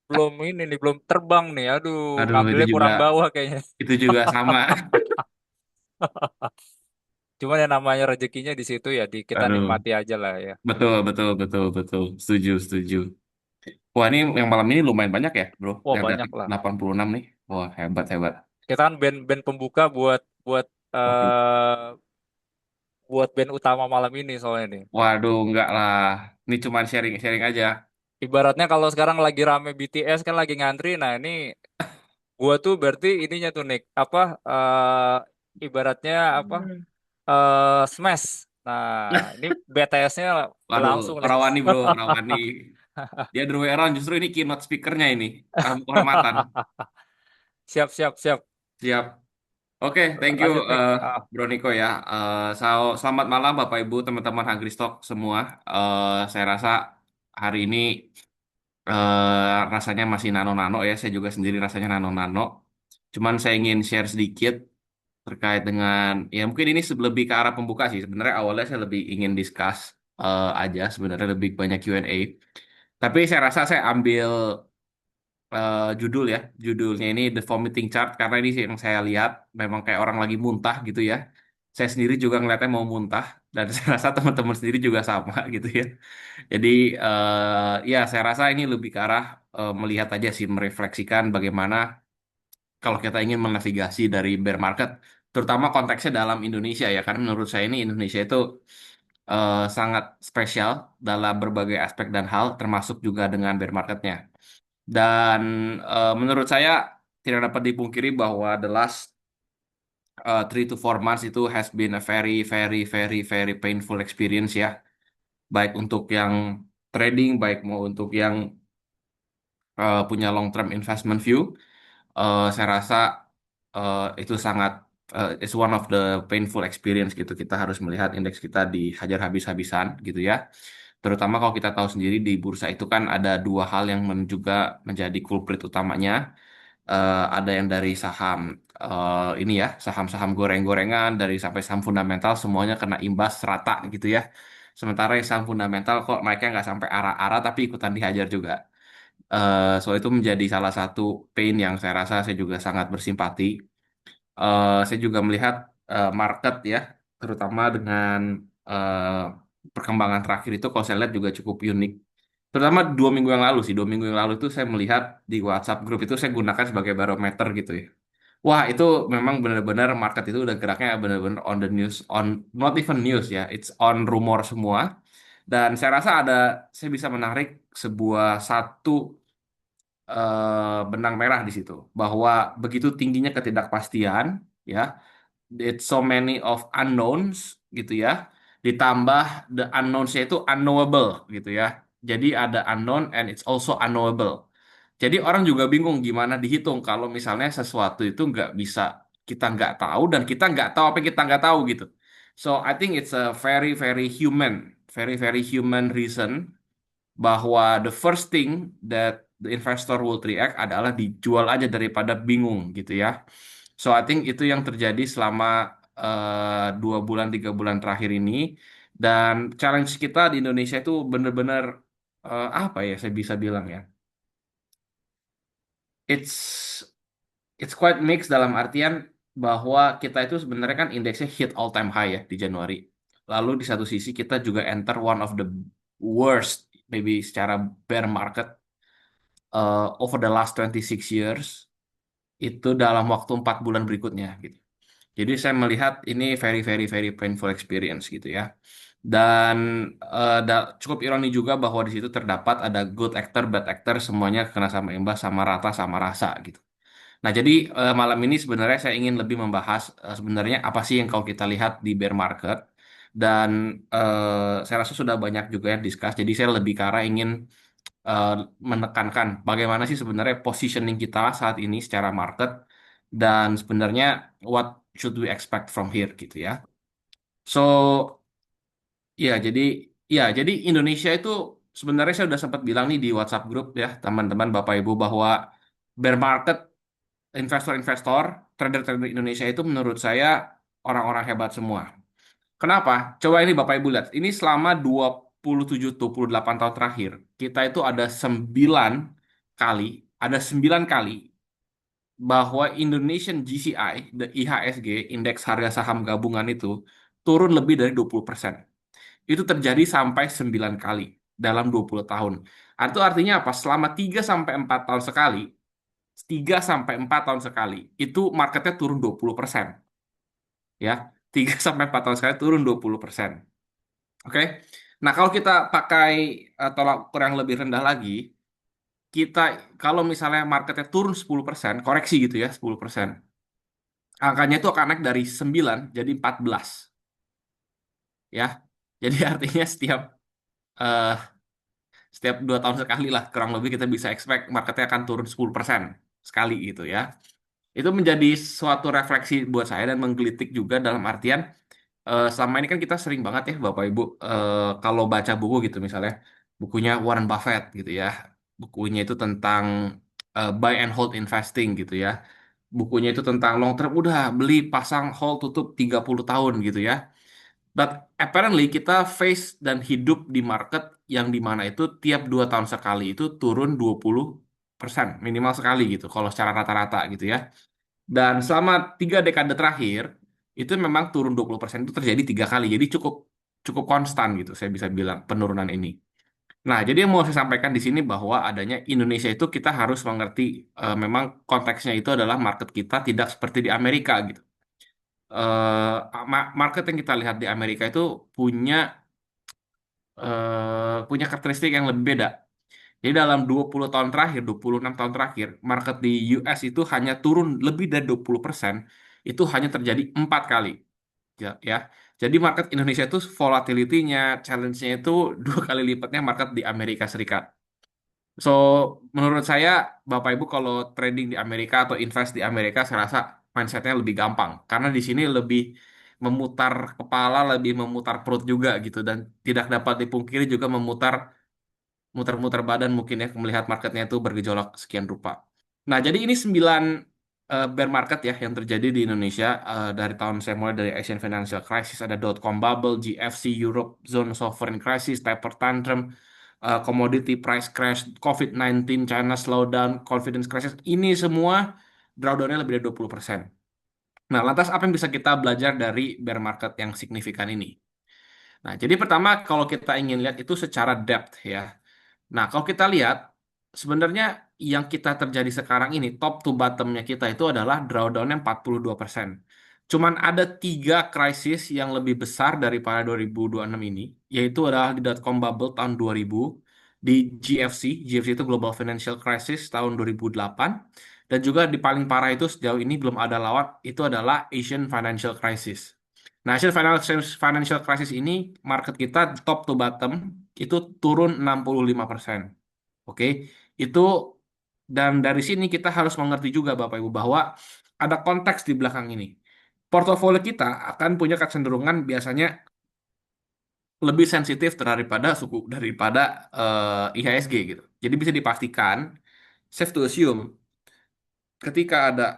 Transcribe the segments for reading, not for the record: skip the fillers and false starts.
belum ini nih, belum terbang nih. Aduh, Aduh, ngambilnya kurang bawah kayaknya. itu juga sama. Cuman yang namanya rezekinya di situ ya, kita Aduh, nikmati aja lah ya. betul, betul, betul, betul. Setuju, setuju. Wah, ini yang malam ini lumayan banyak ya, bro. Wah Yang dari banyak lah. 86 nih. Wah, hebat, hebat. Kita kan band-band pembuka buat buat Waduh, eh buat band utama malam ini soalnya nih. waduh, enggak lah. Ini cuma sharing-sharing aja. Ibaratnya kalau sekarang lagi rame BTS kan lagi ngantri, nah ini gua tuh berarti ininya tuh Nick, apa ibaratnya apa Smash. Nah, ini BTS-nya Waduh, berlangsung nih. Rawani bro, Rawani. Dia the way around, justru ini keynote speakernya ini. Tamu kehormatan. Siap, siap, siap. Siap. Oke, thank you Lanjut Nick. Bro Niko ya. Selamat malam Bapak Ibu, teman-teman Agristalk semua. Saya rasa hari ini rasanya masih nano-nano ya. Saya juga sendiri rasanya nano-nano. Cuman saya ingin share sedikit terkait dengan, ya mungkin ini lebih ke arah pembuka sih. Sebenarnya awalnya saya lebih ingin discuss aja, sebenarnya lebih banyak Q&A. Tapi saya rasa saya ambil judul ya, judulnya ini The Vomiting Chart karena ini sih yang saya lihat memang kayak orang lagi muntah gitu ya. Saya sendiri juga ngeliatnya mau muntah dan saya rasa teman-teman sendiri juga sama gitu ya. Jadi ya saya rasa ini lebih ke arah melihat aja sih merefleksikan bagaimana kalau kita ingin menavigasi dari bear market, terutama konteksnya dalam Indonesia ya, karena menurut saya ini Indonesia itu sangat spesial dalam berbagai aspek dan hal, termasuk juga dengan bear marketnya. Dan menurut saya tidak dapat dipungkiri bahwa the last 3 to 4 months itu has been a very, very, very, very painful experience ya. Baik untuk yang trading, baik mau untuk yang punya long term investment view. Saya rasa itu sangat it's one of the painful experience gitu. Kita harus melihat indeks kita dihajar habis-habisan gitu ya. Terutama kalau kita tahu sendiri di bursa itu kan ada dua hal yang juga menjadi kulprit utamanya. Ada yang dari saham ini ya, saham-saham goreng-gorengan dari sampai saham fundamental semuanya kena imbas rata gitu ya. Sementara yang saham fundamental kok naiknya nggak sampai arah-arah tapi ikutan dihajar juga. So itu menjadi salah satu pain yang saya rasa saya juga sangat bersimpati. Saya juga melihat market ya, terutama dengan perkembangan terakhir itu kalau saya lihat juga cukup unik. Terutama 2 minggu yang lalu sih, 2 minggu yang lalu itu saya melihat di WhatsApp grup itu saya gunakan sebagai barometer gitu ya. Wah itu memang benar-benar market itu udah geraknya benar-benar on the news, on not even news ya, it's on rumor semua. Dan saya rasa saya bisa menarik sebuah satu benang merah di situ bahwa begitu tingginya ketidakpastian ya, it's so many of unknowns gitu ya, ditambah the unknowns-nya itu unknowable gitu ya, jadi ada unknown and it's also unknowable, jadi orang juga bingung gimana dihitung kalau misalnya sesuatu itu nggak bisa, kita nggak tahu dan kita nggak tahu apa yang kita nggak tahu gitu. So I think it's a very very human, very very human reason bahwa the first thing that the investor will react adalah dijual aja daripada bingung gitu ya. So I think itu yang terjadi selama 2 bulan 3 bulan terakhir ini. Dan challenge kita di Indonesia itu benar-benar apa ya saya bisa bilang ya. It's it's quite mixed dalam artian bahwa kita itu sebenarnya kan indeksnya hit all time high ya di Januari. Lalu di satu sisi kita juga enter one of the worst maybe secara bear market over the last 26 years itu dalam waktu 4 bulan berikutnya gitu. Jadi saya melihat ini very very very painful experience gitu ya. Dan cukup ironi juga bahwa di situ terdapat ada good actor, bad actor, semuanya kena sama imbas, sama rata, sama rasa gitu. Nah, jadi malam ini sebenarnya saya ingin lebih membahas sebenarnya apa sih yang kalau kita lihat di bear market. Dan saya rasa sudah banyak juga yang discuss. Jadi saya lebih ke arah ingin eh, menekankan bagaimana sih sebenarnya positioning kita saat ini secara market dan sebenarnya what should we expect from here gitu ya. So ya jadi Indonesia itu sebenarnya saya sudah sempat bilang nih di WhatsApp grup ya teman-teman Bapak Ibu bahwa bear market, investor-investor, trader-trader Indonesia itu menurut saya orang-orang hebat semua. Kenapa? Coba ini Bapak Ibu lihat. Ini selama 27-28 tahun terakhir, kita itu ada 9 kali, ada 9 kali bahwa Indonesian GCI, the IHSG, Indeks Harga Saham Gabungan itu turun lebih dari 20%. Itu terjadi sampai 9 kali dalam 20 tahun. Itu artinya apa? Selama 3 sampai 4 tahun sekali, 3 sampai 4 tahun sekali, itu marketnya turun 20%. Ya, 3 sampai 4 tahun sekali turun 20%. Oke. Nah, kalau kita pakai tolak ukur yang lebih rendah lagi, kita kalau misalnya marketnya turun 10%, koreksi gitu ya, 10%. Angkanya itu akan naik dari 9 jadi 14, ya. Jadi artinya eh, setiap 2 tahun sekali lah kurang lebih kita bisa expect marketnya akan turun 10% sekali gitu ya. Itu menjadi suatu refleksi buat saya dan menggelitik juga dalam artian selama ini kan kita sering banget ya Bapak Ibu kalau baca buku gitu misalnya bukunya Warren Buffett gitu ya. Bukunya itu tentang buy and hold investing gitu ya. Bukunya itu tentang long term udah beli pasang hold tutup 30 tahun gitu ya. But apparently kita face dan hidup di market yang dimana itu tiap 2 tahun sekali itu turun 20% minimal sekali gitu kalau secara rata-rata gitu ya. Dan selama 3 dekade terakhir itu memang turun 20% itu terjadi 3 kali. Jadi cukup cukup konstan gitu saya bisa bilang penurunan ini. Nah, jadi yang mau saya sampaikan di sini bahwa adanya Indonesia itu kita harus mengerti memang konteksnya itu adalah market kita tidak seperti di Amerika gitu. Market yang kita lihat di Amerika itu punya punya karakteristik yang lebih beda. Jadi dalam 20 tahun terakhir, 26 tahun terakhir, market di US itu hanya turun lebih dari 20%, itu hanya terjadi 4 kali. Ya, ya. Jadi market Indonesia itu volatility-nya, challenge-nya itu 2 kali lipatnya market di Amerika Serikat. So, menurut saya, Bapak Ibu kalau trading di Amerika atau invest di Amerika, saya rasa mindset-nya lebih gampang. Karena di sini lebih memutar kepala, lebih memutar perut juga gitu. Dan tidak dapat dipungkiri juga memutar muter-muter badan mungkin ya melihat marketnya itu bergejolak sekian rupa. Nah, jadi ini 9 bear market ya yang terjadi di Indonesia dari tahun saya mulai dari Asian Financial Crisis, ada dot-com bubble, GFC, Europe Zone Sovereign Crisis, Taper Tantrum, commodity price crash, COVID-19, China slowdown, confidence crisis. Ini semua drawdown-nya lebih dari 20%. Nah, lantas apa yang bisa kita belajar dari bear market yang signifikan ini? Nah, jadi pertama kalau kita ingin lihat itu secara depth ya. Nah, kalau kita lihat, sebenarnya yang kita terjadi sekarang ini, top to bottomnya kita itu adalah drawdown-nya 42%. Cuman ada 3 krisis yang lebih besar daripada 2026 ini, yaitu adalah di dot-com bubble tahun 2000, di GFC itu Global Financial Crisis tahun 2008, dan juga di paling parah itu sejauh ini belum ada lawan, itu adalah Asian Financial Crisis. Nah, Asian Financial Crisis ini, market kita top to bottom, itu turun 65%. Oke, itu dan dari sini kita harus mengerti juga Bapak Ibu bahwa ada konteks di belakang ini. Portofolio kita akan punya kecenderungan biasanya lebih sensitif daripada IHSG gitu. Jadi bisa dipastikan safe to assume ketika ada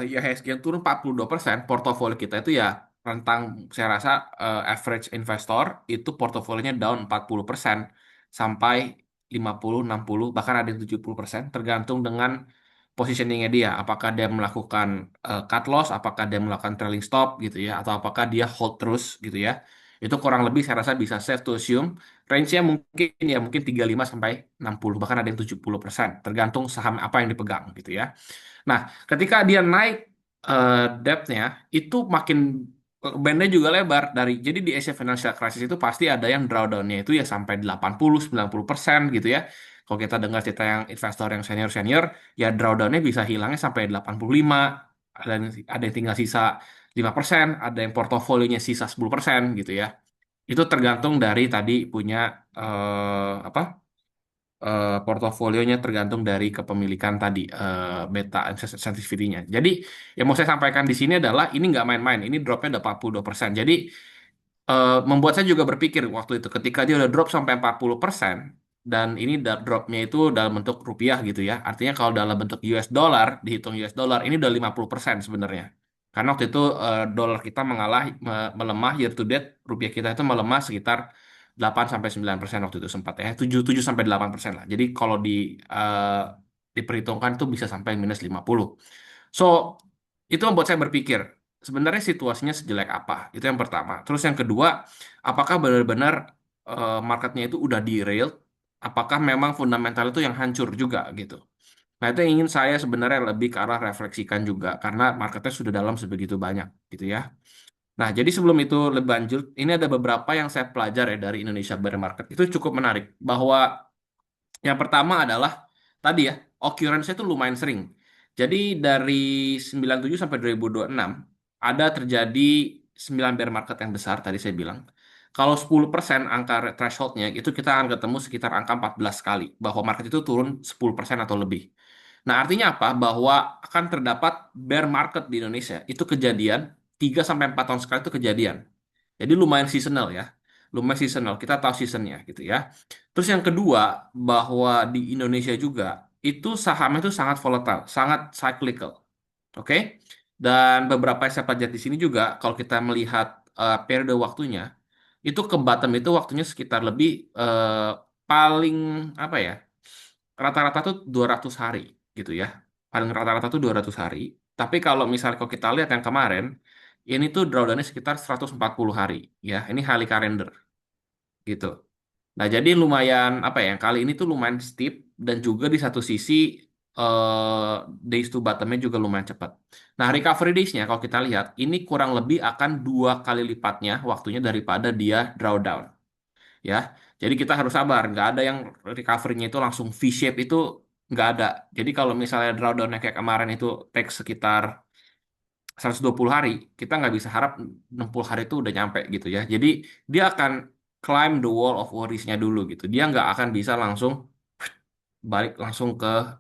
IHSG yang turun 42%, portofolio kita itu ya rentang saya rasa average investor itu portofolionya down 40% sampai 50, 60, bahkan ada yang 70% tergantung dengan positioningnya dia. Apakah dia melakukan cut loss, apakah dia melakukan trailing stop gitu ya, atau apakah dia hold terus gitu ya. Itu kurang lebih saya rasa bisa safe to assume. Range-nya mungkin 35 sampai 60, bahkan ada yang 70%, tergantung saham apa yang dipegang gitu ya. Nah, ketika dia naik depth-nya, itu makin bandnya juga lebar jadi di Asia Financial Crisis itu pasti ada yang drawdown-nya itu ya sampai 80-90% gitu ya. Kalau kita dengar cerita yang investor yang senior-senior, ya drawdown-nya bisa hilangnya sampai 85, ada yang tinggal sisa 5%, ada yang portofolionya sisa 10% gitu ya. Itu tergantung dari tadi punya apa portofolionya tergantung dari kepemilikan tadi beta sensitivity-nya. Jadi yang mau saya sampaikan di sini adalah ini nggak main-main, ini dropnya udah 42%. Jadi membuat saya juga berpikir waktu itu ketika dia udah drop sampai 40% dan ini dropnya itu dalam bentuk rupiah gitu ya. Artinya kalau dalam bentuk US dollar, dihitung US dollar ini udah 50% sebenarnya. Karena waktu itu dolar kita melemah year to date, rupiah kita itu melemah sekitar 8 sampai 9% waktu itu sempat ya. 7 sampai 8% lah. Jadi kalau diperhitungkan itu bisa sampai -50. So, itu membuat saya berpikir, sebenarnya situasinya sejelek apa? Itu yang pertama. Terus yang kedua, apakah benar-benar marketnya itu udah derailed? Apakah memang fundamental itu yang hancur juga gitu? Nah, itu yang ingin saya sebenarnya lebih ke arah refleksikan juga, karena marketnya sudah dalam sebegitu banyak gitu ya. Nah, jadi sebelum itu lebih lanjut, ini ada beberapa yang saya pelajari ya dari Indonesia Bear Market. Itu cukup menarik, bahwa yang pertama adalah tadi ya, occurrence itu lumayan sering. Jadi dari 97 sampai 2026 ada terjadi 9 bear market yang besar tadi saya bilang. Kalau 10% angka thresholdnya itu kita akan ketemu sekitar angka 14 kali bahwa market itu turun 10% atau lebih. Nah, artinya apa? Bahwa akan terdapat bear market di Indonesia. Itu kejadian 3 sampai 4 tahun sekali itu kejadian. Jadi lumayan seasonal ya. Lumayan seasonal. Kita tahu seasonnya gitu ya. Terus yang kedua, bahwa di Indonesia juga itu sahamnya itu sangat volatile, sangat cyclical. Oke? Dan beberapa yang saya pelajari di sini juga, kalau kita melihat periode waktunya, itu ke bottom itu waktunya sekitar lebih paling apa ya? Rata-rata tuh 200 hari gitu ya. Paling rata-rata tuh 200 hari. Tapi kalau misalnya kalau kita lihat yang kemarin, ini tuh drawdownnya sekitar 140 hari ya. Ini highly calendar gitu. Nah, jadi lumayan apa ya? Kali ini tuh lumayan steep dan juga di satu sisi days to bottomnya juga lumayan cepat. Nah, recovery days-nya kalau kita lihat ini kurang lebih akan 2 kali lipatnya waktunya daripada dia drawdown ya. Jadi kita harus sabar, nggak ada yang recovery-nya itu langsung V-shape itu nggak ada. Jadi kalau misalnya drawdown-nya kayak kemarin itu take sekitar 120 hari, kita nggak bisa harap 60 hari itu udah nyampe gitu ya. Jadi dia akan climb the wall of worries-nya dulu gitu. Dia nggak akan bisa langsung balik langsung ke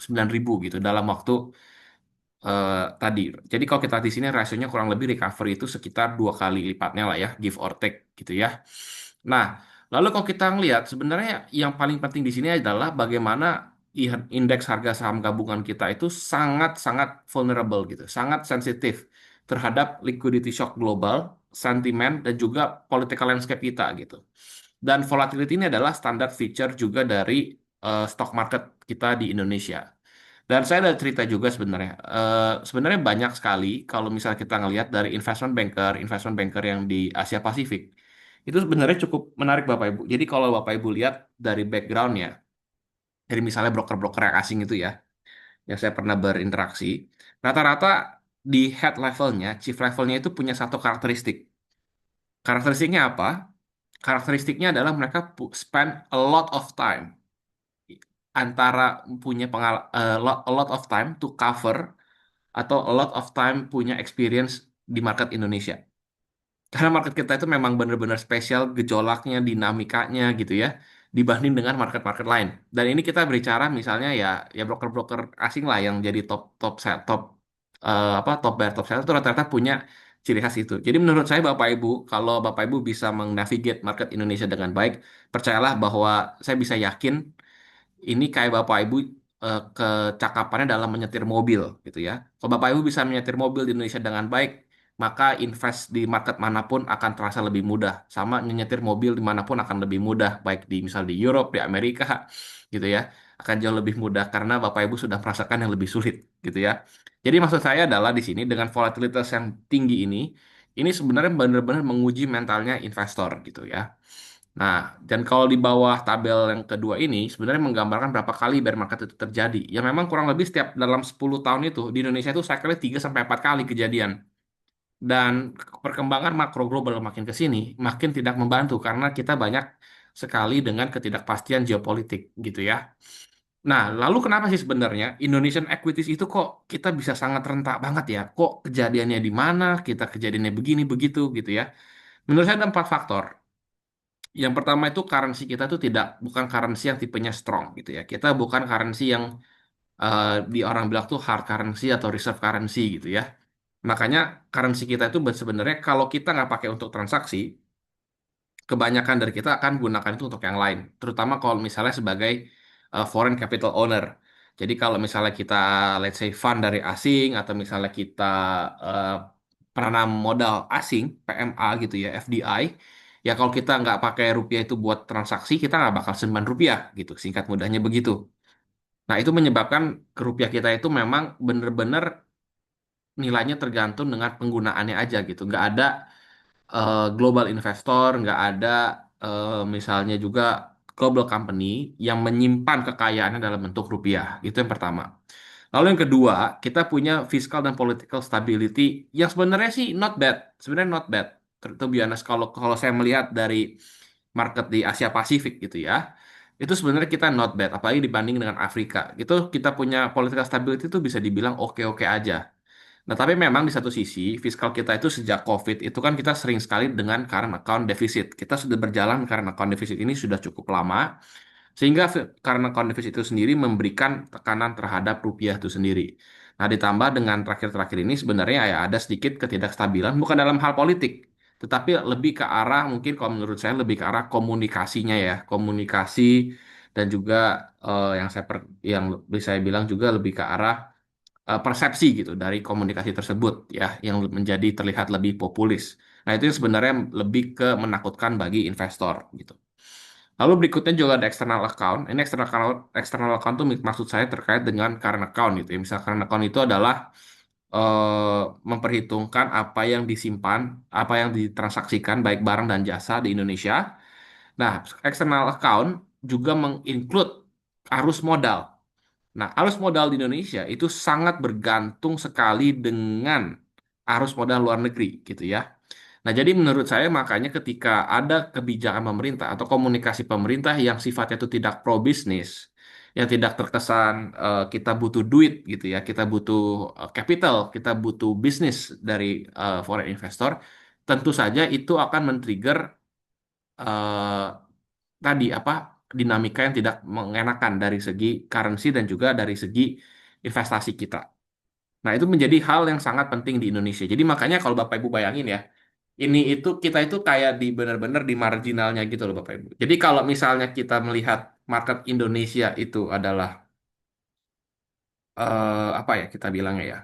9.000 gitu dalam waktu tadi. Jadi kalau kita lihat di sini rasionya kurang lebih recovery itu sekitar 2 kali lipatnya lah ya, give or take gitu ya. Nah, lalu kalau kita ngelihat sebenarnya yang paling penting di sini adalah bagaimana indeks harga saham gabungan kita itu sangat-sangat vulnerable gitu, sangat sensitif terhadap liquidity shock global, sentimen dan juga political landscape kita gitu. Dan volatility ini adalah standar feature juga dari stock market kita di Indonesia. Dan saya ada cerita juga sebenarnya. Sebenarnya banyak sekali kalau misalnya kita ngelihat dari investment banker yang di Asia Pasifik, itu sebenarnya cukup menarik Bapak Ibu. Jadi kalau Bapak Ibu lihat dari backgroundnya, dari misalnya broker-broker yang asing itu ya, yang saya pernah berinteraksi, rata-rata di head levelnya, chief levelnya itu punya satu karakteristik. Karakteristiknya apa? Karakteristiknya adalah mereka spend a lot of time antara punya a lot of time to cover atau a lot of time punya experience di market Indonesia. Karena market kita itu memang benar-benar spesial gejolaknya, dinamikanya gitu ya, dibanding dengan market-market lain. Dan ini kita berbicara misalnya ya broker-broker asing lah yang jadi top top top apa top buyer top seller itu rata-rata punya ciri khas itu. Jadi menurut saya Bapak Ibu, kalau Bapak Ibu bisa mengnavigate market Indonesia dengan baik, percayalah bahwa saya bisa yakin ini kayak Bapak Ibu kecakapannya dalam menyetir mobil gitu ya. Kalau Bapak Ibu bisa menyetir mobil di Indonesia dengan baik, maka invest di market manapun akan terasa lebih mudah. Sama menyetir mobil dimanapun akan lebih mudah, baik di misal di Europe, di Amerika gitu ya. Akan jauh lebih mudah karena Bapak Ibu sudah merasakan yang lebih sulit gitu ya. Jadi maksud saya adalah di sini dengan volatilitas yang tinggi ini sebenarnya benar-benar menguji mentalnya investor gitu ya. Nah, dan kalau di bawah tabel yang kedua ini sebenarnya menggambarkan berapa kali bear market itu terjadi. Ya memang kurang lebih setiap dalam 10 tahun itu di Indonesia itu cycle 3 sampai 4 kali kejadian. Dan perkembangan makro global makin ke sini makin tidak membantu karena kita banyak sekali dengan ketidakpastian geopolitik gitu ya. Nah, lalu kenapa sih sebenarnya Indonesian equities itu kok kita bisa sangat rentak banget ya? Kok kejadiannya di mana? Kita kejadiannya begini begitu gitu ya. Menurut saya ada 4 faktor. Yang pertama itu currency kita tuh bukan currency yang tipenya strong gitu ya. Kita bukan currency yang di orang bilang tuh hard currency atau reserve currency gitu ya. Makanya currency kita itu sebenarnya kalau kita nggak pakai untuk transaksi, kebanyakan dari kita akan gunakan itu untuk yang lain. Terutama kalau misalnya sebagai foreign capital owner. Jadi kalau misalnya kita let's say fund dari asing atau misalnya kita uh, penanam modal asing, PMA gitu ya, FDI, Ya kalau kita nggak pakai rupiah itu buat transaksi, kita nggak bakal simpan rupiah gitu. Singkat mudahnya begitu. Nah itu menyebabkan ke rupiah kita itu memang bener-bener nilainya tergantung dengan penggunaannya aja gitu. Nggak ada global investor, nggak ada misalnya juga global company yang menyimpan kekayaannya dalam bentuk rupiah. Itu yang pertama. Lalu yang kedua, kita punya fiscal dan political stability yang sebenarnya sih not bad. Sebenarnya not bad. To be honest, kalau kalau saya melihat dari market di Asia Pasifik gitu ya, itu sebenarnya kita not bad. Apalagi dibanding dengan Afrika. Gitu kita punya political stability itu bisa dibilang oke-oke aja. Nah, tapi memang di satu sisi, fiskal kita itu sejak COVID itu kan kita sering sekali dengan current account deficit. Kita sudah berjalan current account deficit ini sudah cukup lama, sehingga current account deficit itu sendiri memberikan tekanan terhadap rupiah itu sendiri. Nah, ditambah dengan terakhir-terakhir ini sebenarnya ya ada sedikit ketidakstabilan, bukan dalam hal politik, tetapi lebih ke arah, mungkin kalau menurut saya lebih ke arah komunikasinya ya, komunikasi dan juga yang bisa saya bilang juga lebih ke arah persepsi gitu dari komunikasi tersebut ya yang menjadi terlihat lebih populis. Nah, itu yang sebenarnya lebih ke menakutkan bagi investor gitu. Lalu berikutnya juga ada external account. Ini external account itu maksud saya terkait dengan current account gitu ya. Misal current account itu adalah memperhitungkan apa yang disimpan, apa yang ditransaksikan baik barang dan jasa di Indonesia. Nah, external account juga menginclude arus modal. Nah, arus modal di Indonesia itu sangat bergantung sekali dengan arus modal luar negeri, gitu ya. Nah, jadi menurut saya makanya ketika ada kebijakan pemerintah atau komunikasi pemerintah yang sifatnya itu tidak pro bisnis, yang tidak terkesan kita butuh duit gitu ya, kita butuh capital, kita butuh bisnis dari foreign investor, tentu saja itu akan men-trigger eh, tadi apa dinamika yang tidak mengenakan dari segi currency dan juga dari segi investasi kita. Nah, itu menjadi hal yang sangat penting di Indonesia. Jadi makanya kalau Bapak Ibu bayangin ya, ini itu kita itu kayak di benar-benar di marginalnya gitu loh Bapak Ibu. Jadi kalau misalnya kita melihat market Indonesia itu adalah apa ya kita bilangnya ya,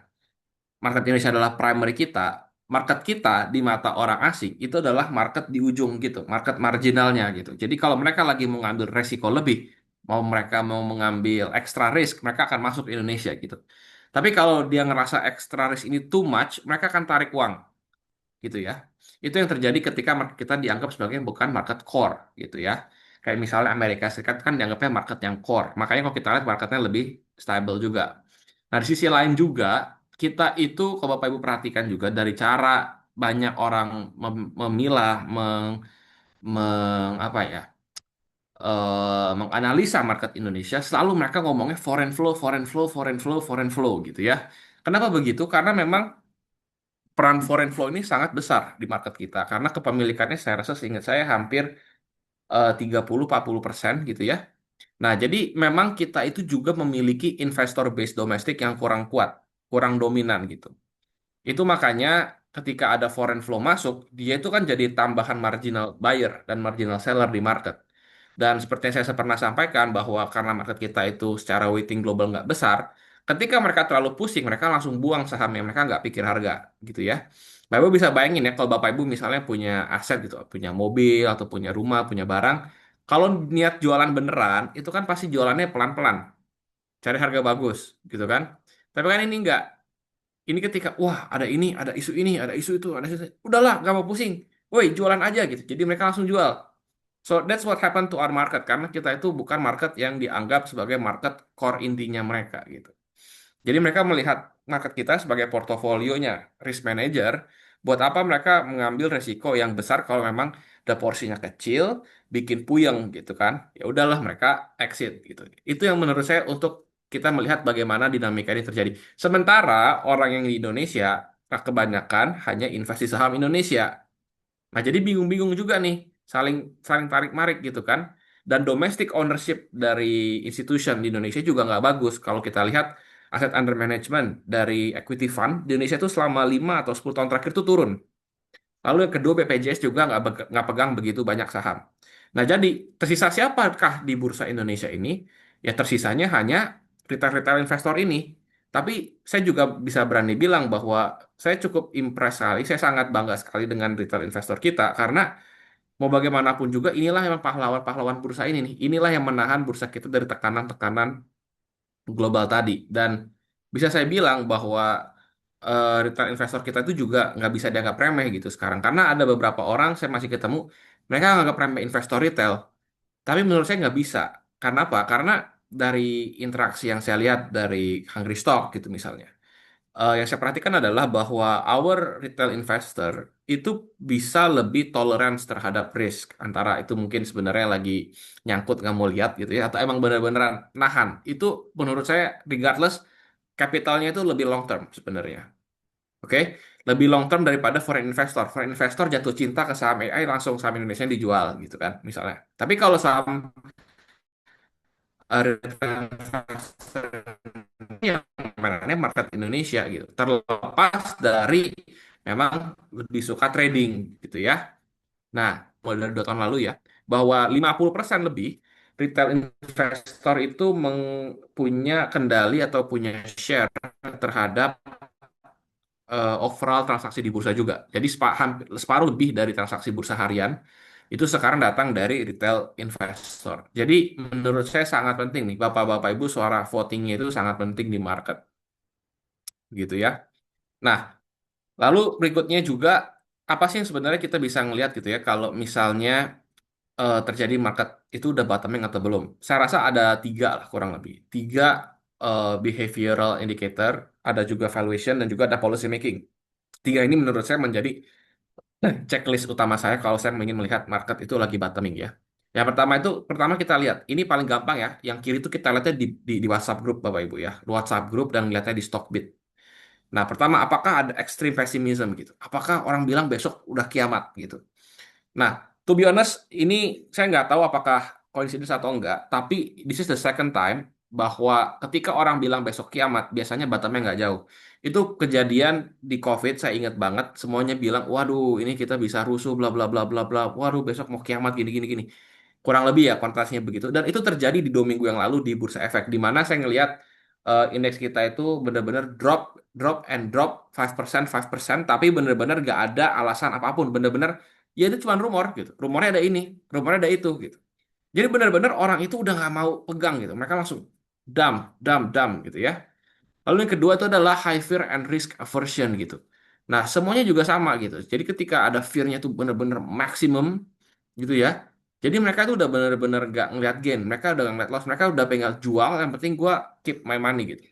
market Indonesia adalah primary kita, market kita di mata orang asing itu adalah market di ujung gitu, market marginalnya gitu. Jadi kalau mereka lagi mau ngambil resiko lebih, mereka mau mengambil extra risk, mereka akan masuk ke Indonesia gitu. Tapi kalau dia ngerasa extra risk ini too much, mereka akan tarik uang gitu ya. Itu yang terjadi ketika market kita dianggap sebagai bukan market core gitu ya. Kayak misalnya Amerika Serikat kan dianggapnya market yang core. Makanya kalau kita lihat marketnya lebih stable juga. Nah, di sisi lain juga kita itu kalau Bapak Ibu perhatikan juga dari cara banyak orang memilah, apa ya, menganalisa market Indonesia, selalu mereka ngomongnya foreign flow, foreign flow, foreign flow, foreign flow gitu ya. Kenapa begitu? Karena memang peran foreign flow ini sangat besar di market kita karena kepemilikannya saya rasa seingat saya hampir 30-40% gitu ya. Nah, jadi memang kita itu juga memiliki investor base domestik yang kurang kuat, kurang dominan gitu. Itu makanya ketika ada foreign flow masuk, dia itu kan jadi tambahan marginal buyer dan marginal seller di market. Dan seperti yang saya pernah sampaikan bahwa karena market kita itu secara weighting global nggak besar, ketika mereka terlalu pusing, mereka langsung buang sahamnya, mereka nggak pikir harga gitu ya. Bapak Ibu bisa bayangin ya, kalau Bapak Ibu misalnya punya aset gitu, punya mobil atau punya rumah, punya barang, kalau niat jualan beneran, itu kan pasti jualannya pelan-pelan, cari harga bagus gitu kan. Tapi kan ini nggak. Ini ketika, wah ada isu ini, ada isu itu, ada isu itu. Udahlah, nggak mau pusing. Woi, jualan aja gitu. Jadi mereka langsung jual. So that's what happened to our market. Karena kita itu bukan market yang dianggap sebagai market core intinya mereka gitu. Jadi mereka melihat market kita sebagai portofolionya, risk manager. Buat apa mereka mengambil resiko yang besar kalau memang ada porsinya kecil, bikin puyeng gitu kan? Ya udahlah mereka exit gitu. Itu yang menurut saya untuk kita melihat bagaimana dinamika ini terjadi. Sementara orang yang di Indonesia kebanyakan hanya investasi saham Indonesia. Nah, jadi bingung-bingung juga nih, saling saling tarik-marik gitu kan. Dan domestic ownership dari institution di Indonesia juga nggak bagus. Kalau kita lihat aset under management dari equity fund di Indonesia itu selama 5 atau 10 tahun terakhir itu turun. Lalu yang kedua BPJS juga nggak pegang begitu banyak saham. Nah, jadi tersisa siapakah di bursa Indonesia ini? Ya tersisanya hanya retail-retail investor ini. Tapi saya juga bisa berani bilang bahwa saya cukup impress sekali, saya sangat bangga sekali dengan retail investor kita karena mau bagaimanapun juga inilah memang pahlawan-pahlawan bursa ini nih. Inilah yang menahan bursa kita dari tekanan-tekanan global tadi. Dan bisa saya bilang bahwa retail investor kita itu juga nggak bisa dianggap remeh gitu sekarang. Karena ada beberapa orang saya masih ketemu, mereka nganggap remeh investor retail. Tapi menurut saya nggak bisa. Karena apa? Karena dari interaksi yang saya lihat dari Hungry Stock gitu misalnya. Yang saya perhatikan adalah bahwa our retail investor itu bisa lebih tolerance terhadap risk. Antara itu mungkin sebenarnya lagi nyangkut nggak mau lihat gitu ya. Atau emang benar-beneran nahan. Itu menurut saya regardless capitalnya itu lebih long term sebenarnya. Oke? Lebih long term daripada foreign investor. Foreign investor jatuh cinta ke saham AI langsung saham Indonesia yang dijual gitu kan misalnya. Tapi kalau saham retail investor yang mainannya market Indonesia gitu. Terlepas dari memang lebih suka trading gitu ya. Nah, mulai dari 2 tahun lalu ya, bahwa 50% lebih retail investor itu punya kendali atau punya share terhadap overall transaksi di bursa juga. Jadi hampir separuh lebih dari transaksi bursa harian itu sekarang datang dari retail investor. Jadi menurut saya sangat penting nih, Bapak-Bapak Ibu, suara votingnya itu sangat penting di market gitu ya. Nah, lalu berikutnya juga apa sih yang sebenarnya kita bisa ngelihat gitu ya kalau misalnya terjadi market itu udah bottoming atau belum? Saya rasa ada 3 lah kurang lebih. 3 behavioral indicator, ada juga valuation dan juga ada policy making. 3 ini menurut saya menjadi checklist utama saya kalau saya ingin melihat market itu lagi bottoming ya. Yang pertama itu, pertama kita lihat, ini paling gampang ya. Yang kiri itu kita lihatnya di WhatsApp group Bapak Ibu ya. WhatsApp group dan lihatnya di Stockbit. Nah, pertama, apakah ada extreme pessimism gitu? Apakah orang bilang besok udah kiamat gitu? Nah, to be honest, ini saya nggak tahu apakah coincidence atau enggak, tapi this is the second time bahwa ketika orang bilang besok kiamat, biasanya bottomnya nggak jauh. Itu kejadian di COVID, saya ingat banget, semuanya bilang, waduh, ini kita bisa rusuh, bla bla bla bla bla, waduh, besok mau kiamat, gini gini gini. Kurang lebih ya kontrasnya begitu. Dan itu terjadi di 2 minggu yang lalu di Bursa Efek, di mana saya ngelihat indeks kita itu benar-benar drop, drop and drop 5%, 5%, tapi benar-benar nggak ada alasan apapun, benar-benar ya itu cuma rumor gitu. Rumornya ada ini, rumornya ada itu gitu. Jadi benar-benar orang itu udah nggak mau pegang gitu. Mereka langsung dump, dump, dump gitu ya. Lalu yang kedua itu adalah high fear and risk aversion gitu. Nah, semuanya juga sama gitu. Jadi ketika ada fear-nya itu benar-benar maksimum gitu ya. Jadi mereka itu udah benar-benar nggak ngeliat gain. Mereka udah nggak ngeliat loss. Mereka udah pengen jual. Yang penting gua keep my money gitu.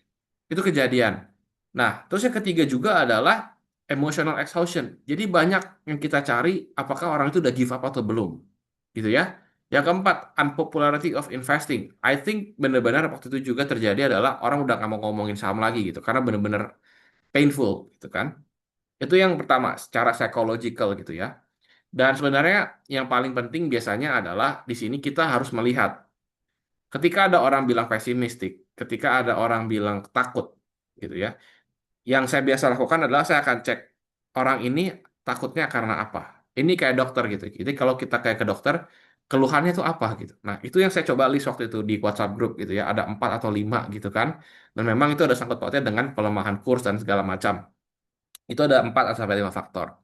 Itu kejadian. Nah, terus yang ketiga juga adalah emotional exhaustion. Jadi banyak yang kita cari apakah orang itu udah give up atau belum. Gitu ya. Yang keempat, unpopularity of investing. I think benar-benar waktu itu juga terjadi adalah orang udah nggak mau ngomongin saham lagi gitu. Karena benar-benar painful gitu kan. Itu yang pertama, secara psychological gitu ya. Dan sebenarnya yang paling penting biasanya adalah di sini kita harus melihat ketika ada orang bilang pesimistik, ketika ada orang bilang takut gitu ya. Yang saya biasa lakukan adalah saya akan cek orang ini takutnya karena apa. Ini kayak dokter gitu. Jadi kalau kita kayak ke dokter, keluhannya itu apa gitu. Nah, itu yang saya coba list waktu itu di WhatsApp group gitu ya. Ada 4 atau 5 gitu kan. Dan memang itu ada sangkut pautnya dengan pelemahan kurs dan segala macam. Itu ada 4 atau sampai 5 faktor.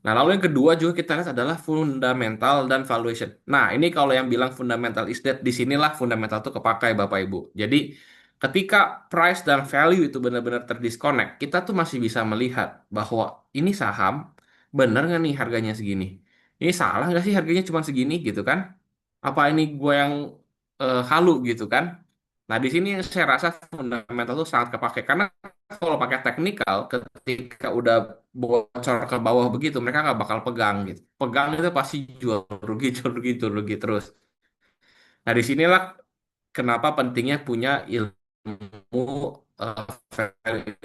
Nah, lalu yang kedua juga kita lihat adalah fundamental dan valuation. Nah, ini kalau yang bilang fundamental is dead, disinilah fundamental itu kepakai Bapak Ibu. Jadi, ketika price dan value itu benar-benar terdisconnect, kita tuh masih bisa melihat bahwa ini saham, bener nggak nih harganya segini? Ini salah nggak sih harganya cuma segini gitu kan? Apa ini gue yang halu gitu kan? Nah, di sini yang saya rasa fundamental itu sangat kepake. Karena kalau pakai teknikal, ketika udah bocor ke bawah begitu, mereka nggak bakal pegang gitu. Pegang itu pasti jual rugi, jual rugi, jual rugi terus. Nah, disinilah kenapa pentingnya punya ilmu value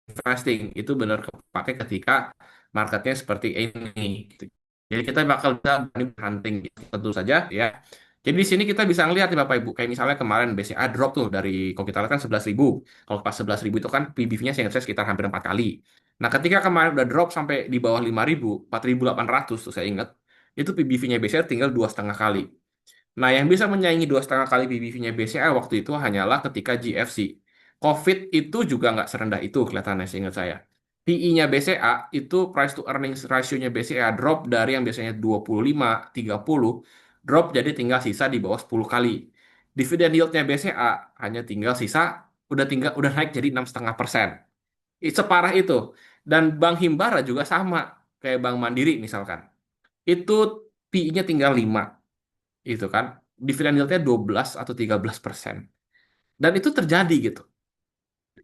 investing. Itu benar kepake ketika marketnya seperti ini. Gitu. Jadi kita bakal bisa hunting gitu. Tentu saja ya. Jadi di sini kita bisa ngelihat nih Bapak Ibu, kayak misalnya kemarin BCA drop tuh dari, kalau kita lihat kan 11.000. Kalau pas 11.000 itu kan PBV-nya saya sekitar hampir 4 kali. Nah ketika kemarin udah drop sampai di bawah 5.000, 4.800 tuh saya ingat, itu PBV-nya BCA tinggal 2,5 kali. Nah yang bisa menyaingi 2,5 kali PBV-nya BCA waktu itu hanyalah ketika GFC. COVID itu juga nggak serendah itu kelihatannya seingat saya. PE-nya BCA itu price to earnings ratio-nya BCA drop dari yang biasanya 25, 30, drop jadi tinggal sisa di bawah 10 kali. Dividend yield-nya BCA hanya tinggal sisa, udah naik jadi 6,5%. Separah itu. Dan Bank Himbara juga sama kayak Bank Mandiri misalkan. Itu PE-nya tinggal 5 itu kan. Dividen yield-nya 12 atau 13%. Dan itu terjadi gitu.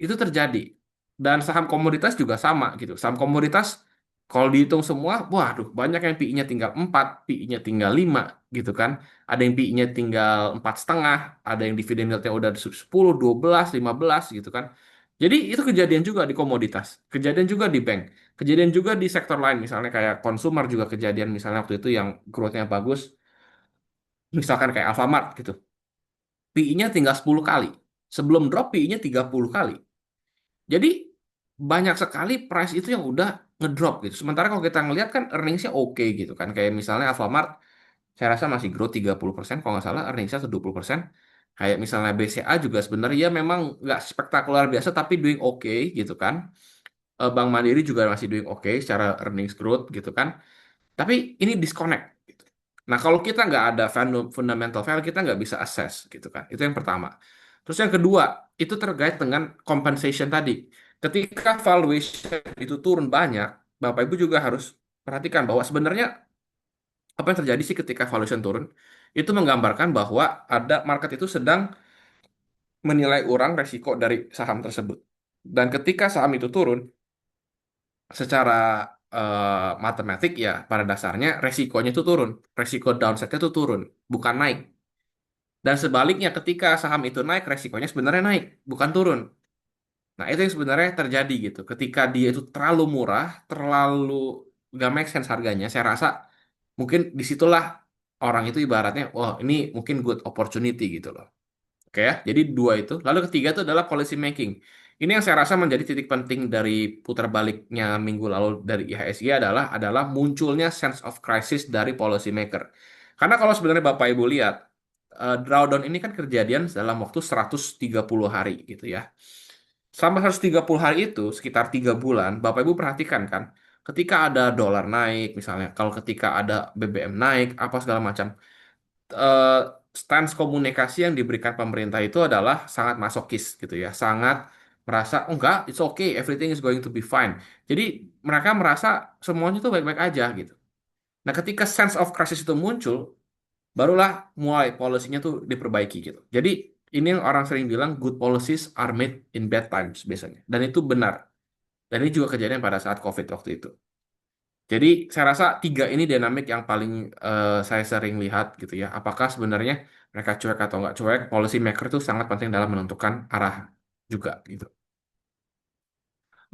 Itu terjadi. Dan saham komoditas juga sama gitu. Saham komoditas kalau dihitung semua, waduh, banyak yang PI-nya tinggal 4, PI-nya tinggal 5 gitu kan. Ada yang PI-nya tinggal 4,5, ada yang dividen yield-nya udah 10, 12, 15 gitu kan. Jadi itu kejadian juga di komoditas, kejadian juga di bank, kejadian juga di sektor lain, misalnya kayak konsumer juga kejadian, misalnya waktu itu yang growth-nya bagus, misalkan kayak Alfamart gitu. PI-nya tinggal 10 kali. Sebelum drop PI-nya 30 kali. Jadi banyak sekali price itu yang udah ngedrop gitu. Sementara kalau kita ngelihat kan earningsnya oke gitu kan. Kayak misalnya Alfamart, saya rasa masih growth 30%, kalau nggak salah earningsnya 20%. Kayak misalnya BCA juga sebenarnya ya memang nggak spektakuler biasa tapi doing oke gitu kan. Bank Mandiri juga masih doing oke secara earnings growth gitu kan. Tapi ini disconnect, gitu. Nah, kalau kita nggak ada fundamental value, kita nggak bisa assess, gitu kan. Itu yang pertama. Terus yang kedua, itu terkait dengan compensation tadi. Ketika valuation itu turun banyak, Bapak Ibu juga harus perhatikan bahwa sebenarnya apa yang terjadi sih ketika valuation turun, itu menggambarkan bahwa ada market itu sedang menilai ulang resiko dari saham tersebut. Dan ketika saham itu turun, secara matematik ya pada dasarnya resikonya itu turun. Resiko downside-nya itu turun, bukan naik. Dan sebaliknya ketika saham itu naik, resikonya sebenarnya naik, bukan turun. Nah, itu yang sebenarnya terjadi gitu. Ketika dia itu terlalu murah, terlalu gak make sense harganya, saya rasa mungkin disitulah orang itu ibaratnya, wah ini mungkin good opportunity gitu loh. Oke ya, jadi dua itu. Lalu ketiga itu adalah policy making. Ini yang saya rasa menjadi titik penting dari putar baliknya minggu lalu dari IHSG adalah munculnya sense of crisis dari policy maker. Karena kalau sebenarnya Bapak Ibu lihat, drawdown ini kan kejadian dalam waktu 130 hari gitu ya. Selama 130 hari itu, sekitar 3 bulan, Bapak Ibu perhatikan kan, ketika ada dolar naik, misalnya, kalau ketika ada BBM naik, apa segala macam, eh, stance komunikasi yang diberikan pemerintah itu adalah sangat masokis gitu ya, sangat merasa oh enggak, it's okay, everything is going to be fine. Jadi mereka merasa semuanya itu baik-baik aja gitu. Nah, ketika sense of crisis itu muncul, barulah mulai polisinya tuh diperbaiki gitu. Jadi ini yang orang sering bilang good policies are made in bad times biasanya. Dan itu benar. Dan ini juga kejadian pada saat COVID waktu itu. Jadi saya rasa tiga ini dinamik yang paling saya sering lihat gitu ya. Apakah sebenarnya mereka cuek atau nggak cuek, policy maker itu sangat penting dalam menentukan arah juga gitu.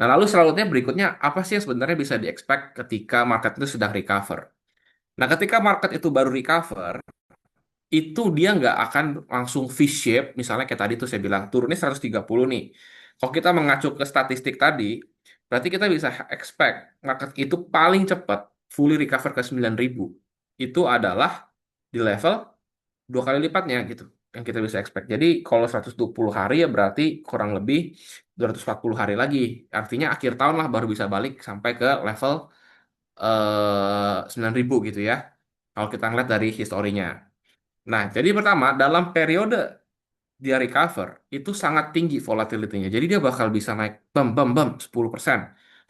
Nah lalu selanjutnya berikutnya apa sih yang sebenarnya bisa di-expect ketika market itu sedang recover? Nah ketika market itu baru recover, itu dia nggak akan langsung V-shape, misalnya kayak tadi tuh saya bilang turunnya 130 nih. Kalau kita mengacu ke statistik tadi, berarti kita bisa expect market itu paling cepat fully recover ke 9.000. Itu adalah di level 2 kali lipatnya gitu yang kita bisa expect. Jadi kalau 120 hari ya berarti kurang lebih 240 hari lagi. Artinya akhir tahun lah baru bisa balik sampai ke level 9.000 gitu ya. Kalau kita ngeliat dari historinya. Nah, jadi pertama, dalam periode dia recover, itu sangat tinggi volatility-nya. Jadi dia bakal bisa naik bam, bam, bam, 10%.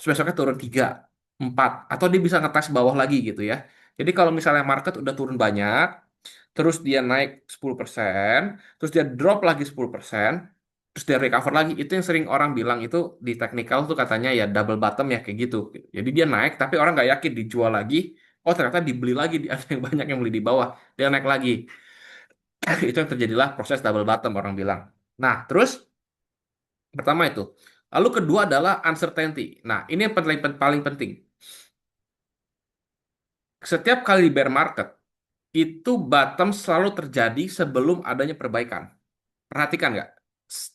Terus besoknya turun 3, 4. Atau dia bisa ngetes bawah lagi gitu ya. Jadi kalau misalnya market udah turun banyak, terus dia naik 10%, terus dia drop lagi 10%, terus dia recover lagi. Itu yang sering orang bilang itu di technical tuh katanya ya double bottom ya kayak gitu. Jadi dia naik, tapi orang nggak yakin dijual lagi. Oh ternyata dibeli lagi, ada yang banyak yang beli di bawah. Dia naik lagi. Itu yang terjadilah proses double bottom orang bilang. Nah, terus pertama itu. Lalu kedua adalah uncertainty. Nah, ini yang paling penting. Setiap kali bear market, itu bottom selalu terjadi sebelum adanya perbaikan. Perhatikan nggak?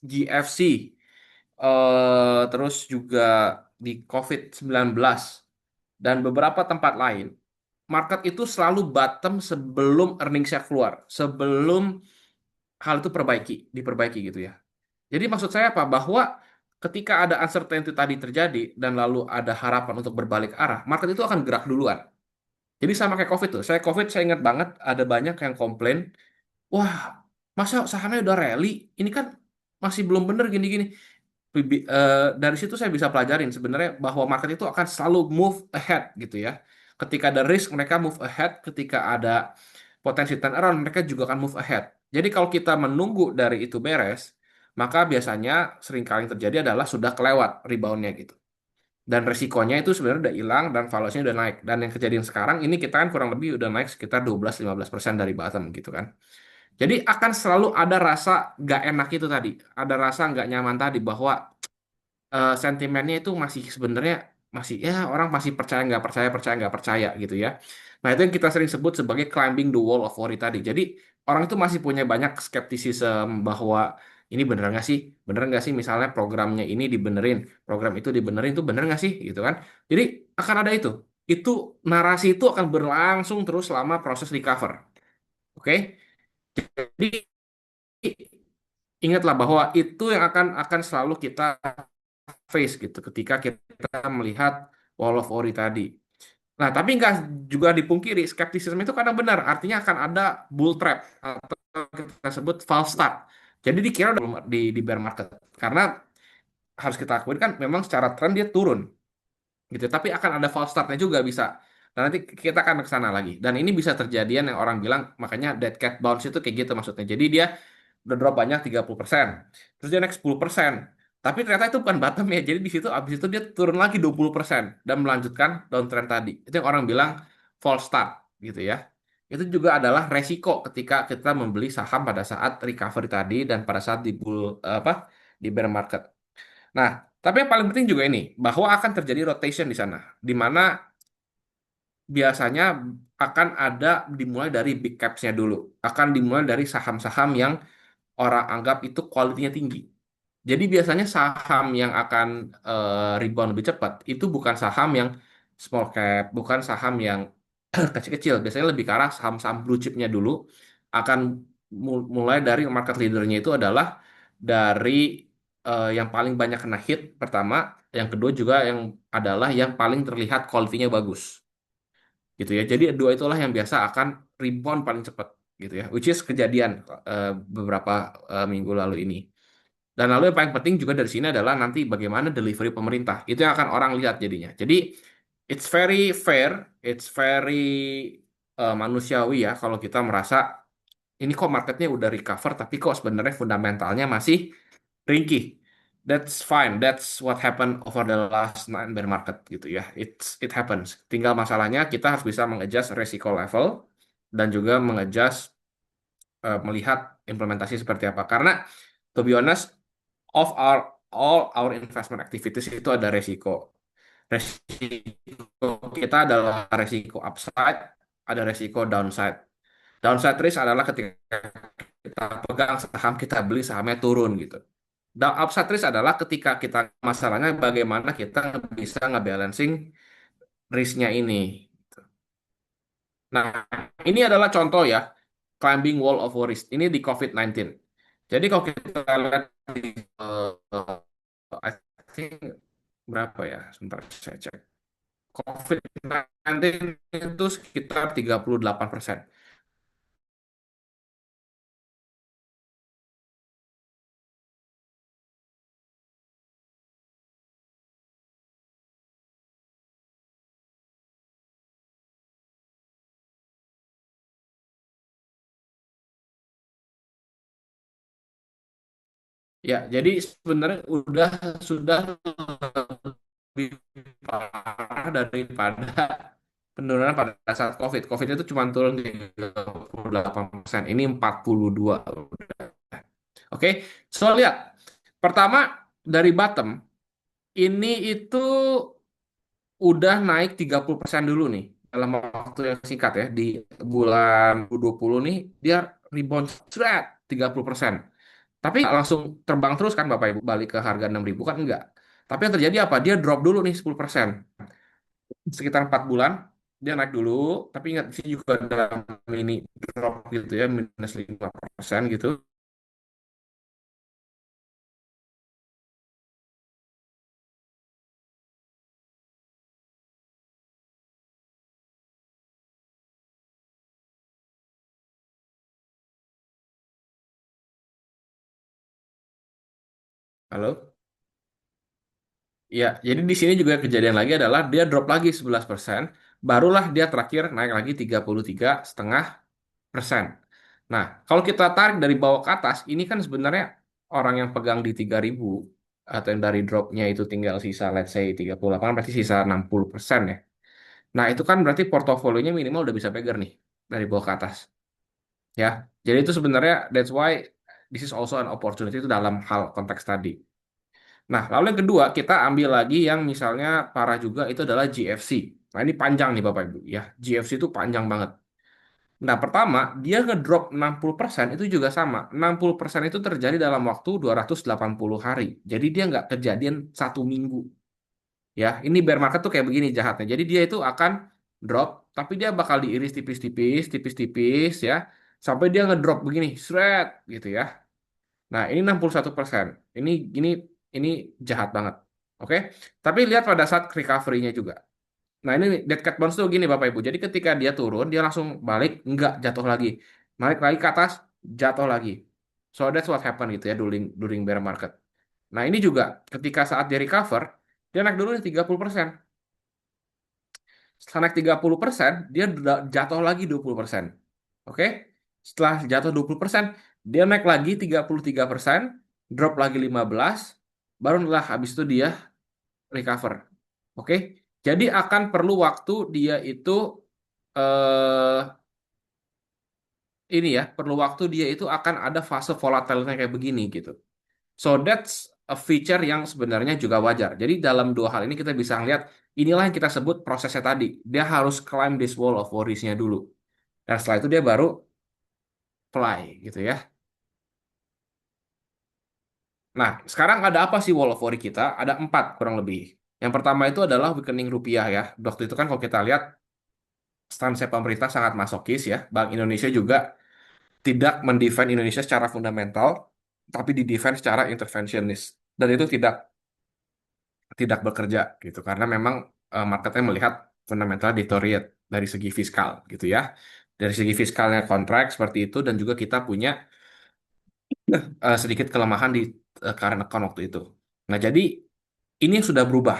GFC, terus juga di COVID-19, dan beberapa tempat lain, market itu selalu bottom sebelum earnings-nya keluar. Sebelum hal itu diperbaiki gitu ya. Jadi maksud saya apa? Bahwa ketika ada uncertainty tadi terjadi dan lalu ada harapan untuk berbalik arah, market itu akan gerak duluan. Jadi sama kayak COVID tuh. Saya ingat banget ada banyak yang komplain, wah, masa sahamnya udah rally? Ini kan masih belum bener gini-gini. Dari situ saya bisa pelajarin sebenarnya bahwa market itu akan selalu move ahead gitu ya. Ketika ada risk mereka move ahead, ketika ada potensi turnaround mereka juga akan move ahead. Jadi kalau kita menunggu dari itu beres, maka biasanya sering kali yang terjadi adalah sudah kelewat reboundnya gitu. Dan resikonya itu sebenarnya udah hilang dan valuasinya udah naik. Dan yang kejadian sekarang ini kita kan kurang lebih udah naik sekitar 12-15% dari bottom gitu kan. Jadi akan selalu ada rasa nggak enak itu tadi. Ada rasa nggak nyaman tadi bahwa sentimennya itu masih sebenarnya masih ya orang masih percaya nggak percaya percaya nggak percaya gitu ya. Nah itu yang kita sering sebut sebagai climbing the wall of worry tadi. Jadi orang itu masih punya banyak skeptisisme bahwa ini bener nggak sih, bener nggak sih misalnya programnya ini dibenerin, program itu dibenerin itu bener nggak sih gitu kan. Jadi akan ada itu narasi itu akan berlangsung terus selama proses recover. Oke, jadi ingatlah bahwa itu yang akan selalu kita face gitu ketika kita melihat wall of worry tadi. Nah, tapi nggak juga dipungkiri skeptisisme itu kadang benar, artinya akan ada bull trap atau kita sebut false start. Jadi dikira di bear market karena harus kita akui kan memang secara tren dia turun gitu. Tapi akan ada false startnya juga bisa. Dan nanti kita akan ke sana lagi. Dan ini bisa terjadian yang orang bilang makanya dead cat bounce itu kayak gitu maksudnya. Jadi dia udah drop banyak 30%. Terus dia naik 10%. Tapi ternyata itu bukan bottom ya. Jadi di situ abis itu dia turun lagi 20% dan melanjutkan downtrend tadi. Itu yang orang bilang false start gitu ya. Itu juga adalah resiko ketika kita membeli saham pada saat recovery tadi dan pada saat di bull apa di bear market. Nah, tapi yang paling penting juga ini, bahwa akan terjadi rotation di sana, di mana biasanya akan ada dimulai dari big caps-nya dulu, akan dimulai dari saham-saham yang orang anggap itu kualitinya tinggi. Jadi biasanya saham yang akan rebound lebih cepat itu bukan saham yang small cap, bukan saham yang kecil-kecil. Biasanya lebih ke arah saham-saham blue chip-nya dulu akan mulai dari market leader-nya itu adalah dari yang paling banyak kena hit pertama, yang kedua juga yang adalah yang paling terlihat kualitinya bagus gitu ya. Jadi dua itulah yang biasa akan rebound paling cepat gitu ya. Which is kejadian beberapa minggu lalu ini. Dan lalu yang paling penting juga dari sini adalah nanti bagaimana delivery pemerintah. Itu yang akan orang lihat jadinya. Jadi it's very fair, it's very manusiawi ya kalau kita merasa ini kok marketnya udah recover tapi kok sebenarnya fundamentalnya masih ringkih. That's fine. That's what happened over the last nine bear market gitu ya. It happens. Tinggal masalahnya kita harus bisa mengadjust resiko level dan juga mengadjust melihat implementasi seperti apa. Karena to be honest, of our all our investment activities itu ada resiko. Resiko kita adalah resiko upside, ada resiko downside. Downside risk adalah ketika kita pegang saham, kita beli sahamnya turun gitu. Dan upside risk adalah ketika kita masalahnya bagaimana kita bisa ngebalancing risknya ini. Nah, ini adalah contoh ya, climbing wall of worries. Ini di COVID-19. Jadi kalau kita lihat di I think berapa ya? Sebentar saya cek. COVID-19 itu sekitar 38%. Ya, jadi sebenarnya sudah lebih parah daripada penurunan pada saat COVID. COVID itu cuma turun 38%. Ini 42. Oke, so lihat. Pertama, dari bottom, ini itu udah naik 30% dulu nih. Dalam waktu yang singkat ya. Di bulan 2020 nih, dia rebound thread 30%. Tapi nggak langsung terbang terus kan Bapak Ibu, balik ke harga 6.000 kan enggak. Tapi yang terjadi apa? Dia drop dulu nih 10%. Sekitar 4 bulan, dia naik dulu. Tapi ingat, sih juga ada mini drop gitu ya, minus 5% gitu. Halo? Ya, jadi di sini juga kejadian lagi adalah dia drop lagi 11%, barulah dia terakhir naik lagi 33,5%. Nah, kalau kita tarik dari bawah ke atas, ini kan sebenarnya orang yang pegang di 3.000 atau yang dari dropnya itu tinggal sisa let's say 38, berarti sisa 60% ya. Nah, itu kan berarti portofolionya minimal udah bisa pegang nih dari bawah ke atas. Ya, jadi itu sebenarnya that's why this is also an opportunity itu dalam hal konteks tadi. Nah, lalu yang kedua, kita ambil lagi yang misalnya parah juga itu adalah GFC. Nah, ini panjang nih Bapak Ibu ya. GFC itu panjang banget. Nah, pertama, dia ngedrop 60% itu juga sama. 60% itu terjadi dalam waktu 280 hari. Jadi dia nggak kejadian 1 minggu. Ya, ini bear market tuh kayak begini jahatnya. Jadi dia itu akan drop, tapi dia bakal diiris tipis-tipis, tipis-tipis ya. Sampai dia ngedrop begini, shred gitu ya. Nah, ini 61%. Ini ini ini jahat banget. Oke. Tapi lihat pada saat recovery-nya juga. Nah, ini dead cat bounce tuh gini Bapak Ibu. Jadi ketika dia turun, dia langsung balik, enggak jatuh lagi. Balik lagi ke atas, jatuh lagi. So that's what happened gitu ya during bear market. Nah, ini juga ketika saat dia recover, dia naik dulu nih 30%. Setelah naik 30%, dia jatuh lagi 20%. Oke? Setelah jatuh 20%, dia naik lagi 33%, drop lagi 15%, barulah habis itu dia recover. Oke? Jadi akan perlu waktu dia itu eh ini ya, perlu waktu dia itu akan ada fase volatilnya kayak begini gitu. So that's a feature yang sebenarnya juga wajar. Jadi dalam dua hal ini kita bisa lihat inilah yang kita sebut prosesnya tadi. Dia harus climb this wall of worries-nya dulu. Dan setelah itu dia baru fly gitu ya. Nah, sekarang ada apa sih wall of worry kita? Ada empat kurang lebih. Yang pertama itu adalah weakening rupiah ya. Waktu itu kan kalau kita lihat stance pemerintah sangat masokis ya. Bank Indonesia juga tidak mendefend Indonesia secara fundamental, tapi didefend secara interventionist. Dan itu tidak tidak bekerja gitu karena memang marketnya melihat fundamental deteriorate dari segi fiskal gitu ya. Dari segi fiskalnya kontrak seperti itu dan juga kita punya sedikit kelemahan di current account waktu itu. Nah, jadi ini sudah berubah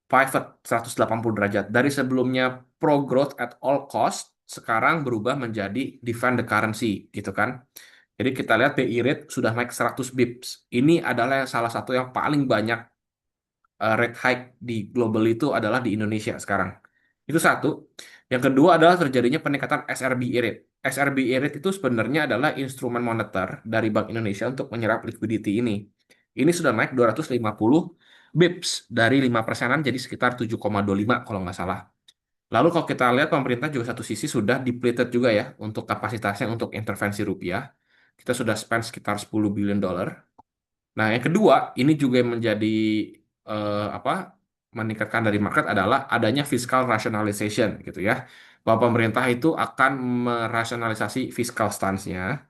pivot 180 derajat dari sebelumnya pro growth at all cost sekarang berubah menjadi defend the currency gitu kan. Jadi kita lihat BI rate sudah naik 100 bips. Ini adalah salah satu yang paling banyak rate hike di global itu adalah di Indonesia sekarang. Itu satu. Yang kedua adalah terjadinya peningkatan SRBI rate. SRBI rate itu sebenarnya adalah instrumen moneter dari Bank Indonesia untuk menyerap liquidity ini. Ini sudah naik 250 bips dari 5%-an jadi sekitar 7,25 kalau nggak salah. Lalu kalau kita lihat pemerintah juga satu sisi sudah depleted juga ya untuk kapasitasnya untuk intervensi rupiah. Kita sudah spend sekitar 10 billion dollar. Nah, yang kedua, ini juga yang menjadi apa meningkatkan dari market adalah adanya fiscal rationalization gitu ya. Bahwa pemerintah itu akan merasionalisasi fiscal stance-nya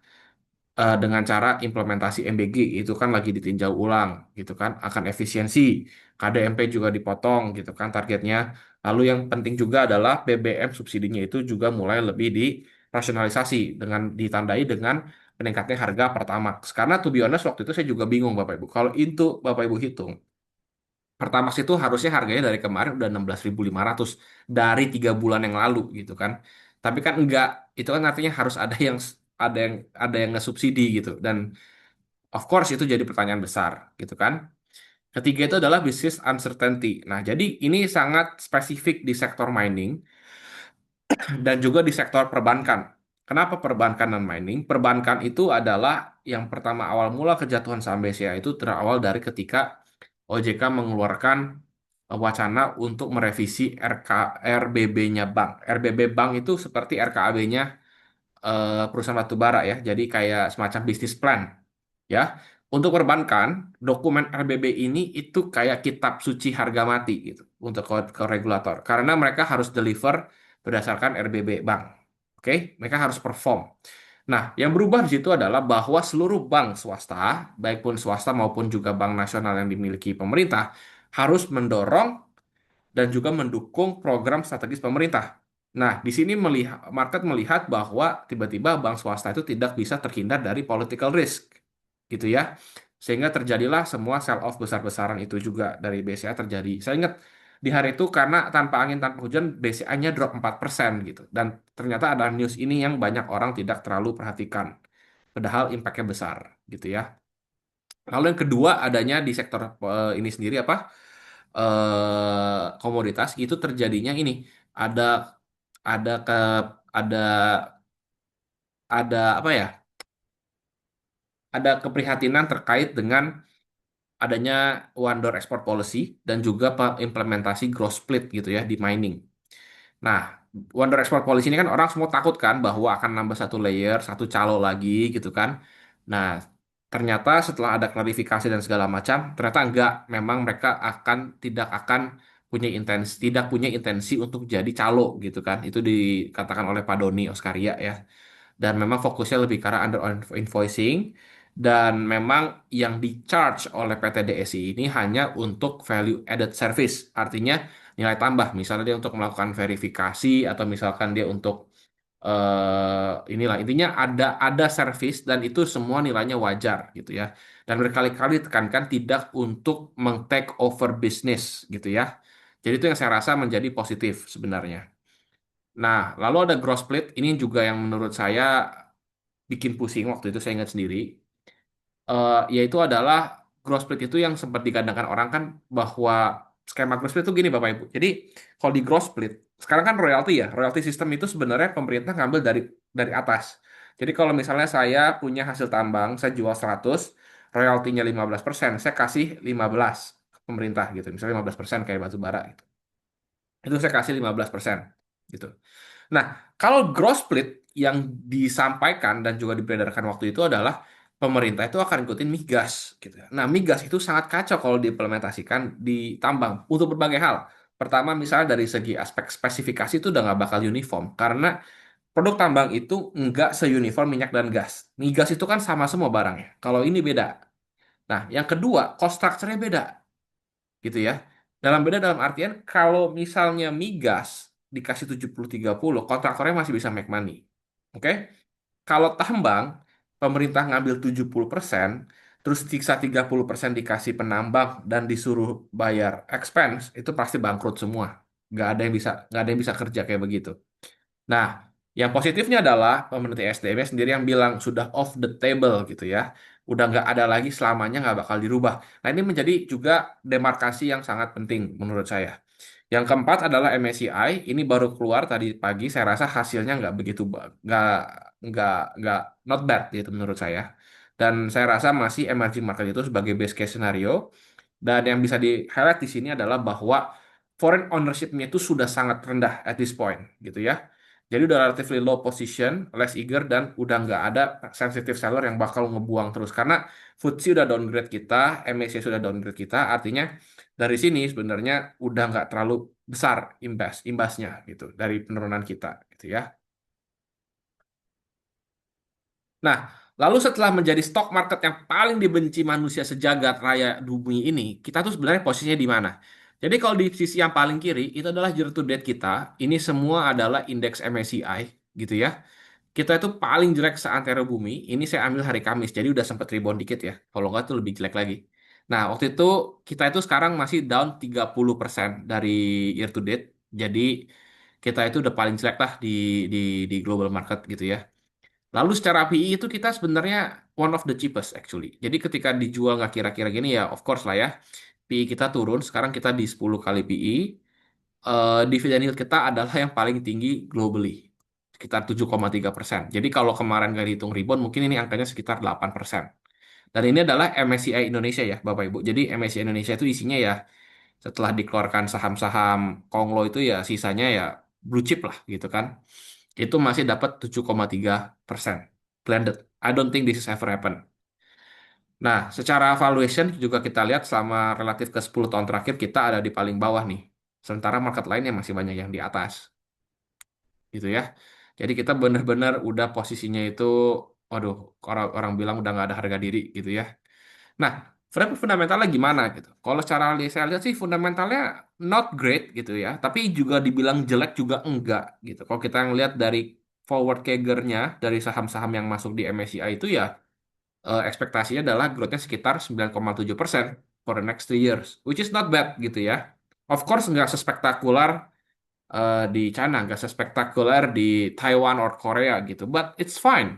dengan cara implementasi MBG itu kan lagi ditinjau ulang gitu kan akan efisiensi KDMP juga dipotong gitu kan targetnya lalu yang penting juga adalah BBM subsidinya itu juga mulai lebih dirasionalisasi dengan ditandai dengan peningkatnya harga Pertamax karena to be honest waktu itu saya juga bingung Bapak Ibu kalau itu Bapak Ibu hitung Pertamax itu harusnya harganya dari kemarin udah 16.500 dari 3 bulan yang lalu gitu kan. Tapi kan enggak, itu kan artinya harus ada yang ada yang ngesubsidi gitu dan of course itu jadi pertanyaan besar gitu kan. Ketiga itu adalah business uncertainty. Nah, jadi ini sangat spesifik di sektor mining dan juga di sektor perbankan. Kenapa perbankan dan mining? Perbankan itu adalah yang pertama awal mula kejatuhan saham BCA itu terawal dari ketika OJK mengeluarkan wacana untuk merevisi RBB-nya bank. RBB bank itu seperti RKAB-nya perusahaan batubara ya. Jadi kayak semacam bisnis plan ya. Untuk perbankan, dokumen RBB ini itu kayak kitab suci harga mati gitu untuk ke regulator karena mereka harus deliver berdasarkan RBB bank. Oke, mereka harus perform. Nah, yang berubah di situ adalah bahwa seluruh bank swasta, baik pun swasta maupun juga bank nasional yang dimiliki pemerintah, harus mendorong dan juga mendukung program strategis pemerintah. Nah, di sini market melihat bahwa tiba-tiba bank swasta itu tidak bisa terhindar dari political risk, gitu ya. Sehingga terjadilah semua sell off besar-besaran itu juga dari BCA terjadi. Saya ingat di hari itu karena tanpa angin tanpa hujan BCA-nya drop 4% gitu. Dan ternyata ada news ini yang banyak orang tidak terlalu perhatikan. Padahal impact-nya besar gitu ya. Lalu yang kedua adanya di sektor ini sendiri apa? Komoditas itu terjadinya ini ada ada ke ada apa ya? Ada keprihatinan terkait dengan adanya one door export policy dan juga implementasi growth split gitu ya di mining. Nah, one door export policy ini kan orang semua takut kan bahwa akan nambah satu layer, satu calo lagi gitu kan. Nah, ternyata setelah ada klarifikasi dan segala macam, ternyata enggak, memang mereka tidak akan tidak punya intensi untuk jadi calo gitu kan. Itu dikatakan oleh Pak Doni Oskaria ya, dan memang fokusnya lebih ke arah under invoicing, dan memang yang di charge oleh PT DSI ini hanya untuk value added service, artinya nilai tambah, misalnya dia untuk melakukan verifikasi atau misalkan dia untuk inilah intinya ada service dan itu semua nilainya wajar gitu ya, dan berkali-kali tekankan tidak untuk meng-take over business gitu ya, jadi itu yang saya rasa menjadi positif sebenarnya. Nah, lalu ada growth split ini juga yang menurut saya bikin pusing waktu itu saya ingat sendiri. Yaitu adalah growth split itu yang sempat digandangkan orang kan bahwa skema growth split itu gini Bapak Ibu. Jadi kalau di growth split sekarang kan royalty ya, royalty system itu sebenarnya pemerintah ngambil dari atas. Jadi kalau misalnya saya punya hasil tambang, saya jual 100, royaltinya 15%, saya kasih 15 ke pemerintah gitu. Misalnya 15% kayak batu bara gitu. Itu saya kasih 15% gitu. Nah, kalau growth split yang disampaikan dan juga diberedarkan waktu itu adalah pemerintah itu akan ikutin migas gitu. Nah, migas itu sangat kacau kalau diimplementasikan di tambang untuk berbagai hal. Pertama, misalnya dari segi aspek spesifikasi itu udah nggak bakal uniform karena produk tambang itu nggak seuniform minyak dan gas. Migas itu kan sama semua barangnya. Kalau ini beda. Nah, yang kedua, cost structure-nya beda gitu ya. Dalam artian kalau misalnya migas dikasih 70-30, kontraktornya masih bisa make money. Oke? Kalau tambang, pemerintah ngambil 70%, terus sisa 30% dikasih penambang dan disuruh bayar expense, itu pasti bangkrut semua. Nggak ada yang bisa kerja kayak begitu. Nah, yang positifnya adalah pemerintah SDM sendiri yang bilang sudah off the table gitu ya. Udah nggak ada lagi, selamanya nggak bakal dirubah. Nah, ini menjadi juga demarkasi yang sangat penting menurut saya. Yang keempat adalah MSCI. Ini baru keluar tadi pagi. Saya rasa hasilnya nggak begitu nggak not bad gitu menurut saya. Dan saya rasa masih emerging market itu sebagai best case scenario. Dan yang bisa di-highlight di sini adalah bahwa foreign ownership-nya itu sudah sangat rendah at this point gitu ya. Jadi udah relatively low position, less eager, dan udah nggak ada sensitive seller yang bakal ngebuang terus. Karena FTSE udah downgrade kita, MSCI sudah downgrade kita, artinya dari sini sebenarnya udah nggak terlalu besar imbasnya gitu dari penurunan kita gitu ya. Nah, lalu setelah menjadi stock market yang paling dibenci manusia sejagat raya bumi ini, kita tuh sebenarnya posisinya di mana? Jadi kalau di sisi yang paling kiri, itu adalah year to date kita. Ini semua adalah indeks MSCI, gitu ya. Kita itu paling jelek seantero bumi. Ini saya ambil hari Kamis, jadi udah sempat rebound dikit ya. Kalau nggak tuh lebih jelek lagi. Nah, waktu itu kita itu sekarang masih down 30% dari year to date. Jadi kita itu udah paling jelek lah di global market gitu ya. Lalu secara PI itu kita sebenarnya one of the cheapest actually. Jadi ketika dijual nggak kira-kira gini ya, of course lah ya. PI kita turun, sekarang kita di 10 kali PI. Dividend yield kita adalah yang paling tinggi globally, sekitar 7,3%. Jadi kalau kemarin nggak dihitung rebound, mungkin ini angkanya sekitar 8%. Dan ini adalah MSCI Indonesia ya, Bapak Ibu. Jadi MSCI Indonesia itu isinya ya, setelah dikeluarkan saham-saham Konglo itu ya, sisanya ya blue chip lah gitu kan, itu masih dapat 7,3% blended. I don't think this is ever happen. Nah, secara valuation juga kita lihat selama relatif ke 10 tahun terakhir kita ada di paling bawah nih. Sementara market lainnya masih banyak yang di atas, gitu ya. Jadi kita benar-benar udah posisinya itu, waduh, orang orang bilang udah nggak ada harga diri gitu ya. Nah, fundamentalnya gimana gitu? Kalau secara saya lihat sih fundamentalnya not great gitu ya, tapi juga dibilang jelek juga enggak gitu. Kalau kita ngelihat dari forward CAGR-nya dari saham-saham yang masuk di MSCI itu ya ekspektasinya adalah growth-nya sekitar 9,7% for the next 3 years, which is not bad gitu ya. Of course nggak sespektakuler di China, nggak sespektakuler di Taiwan or Korea gitu, but it's fine.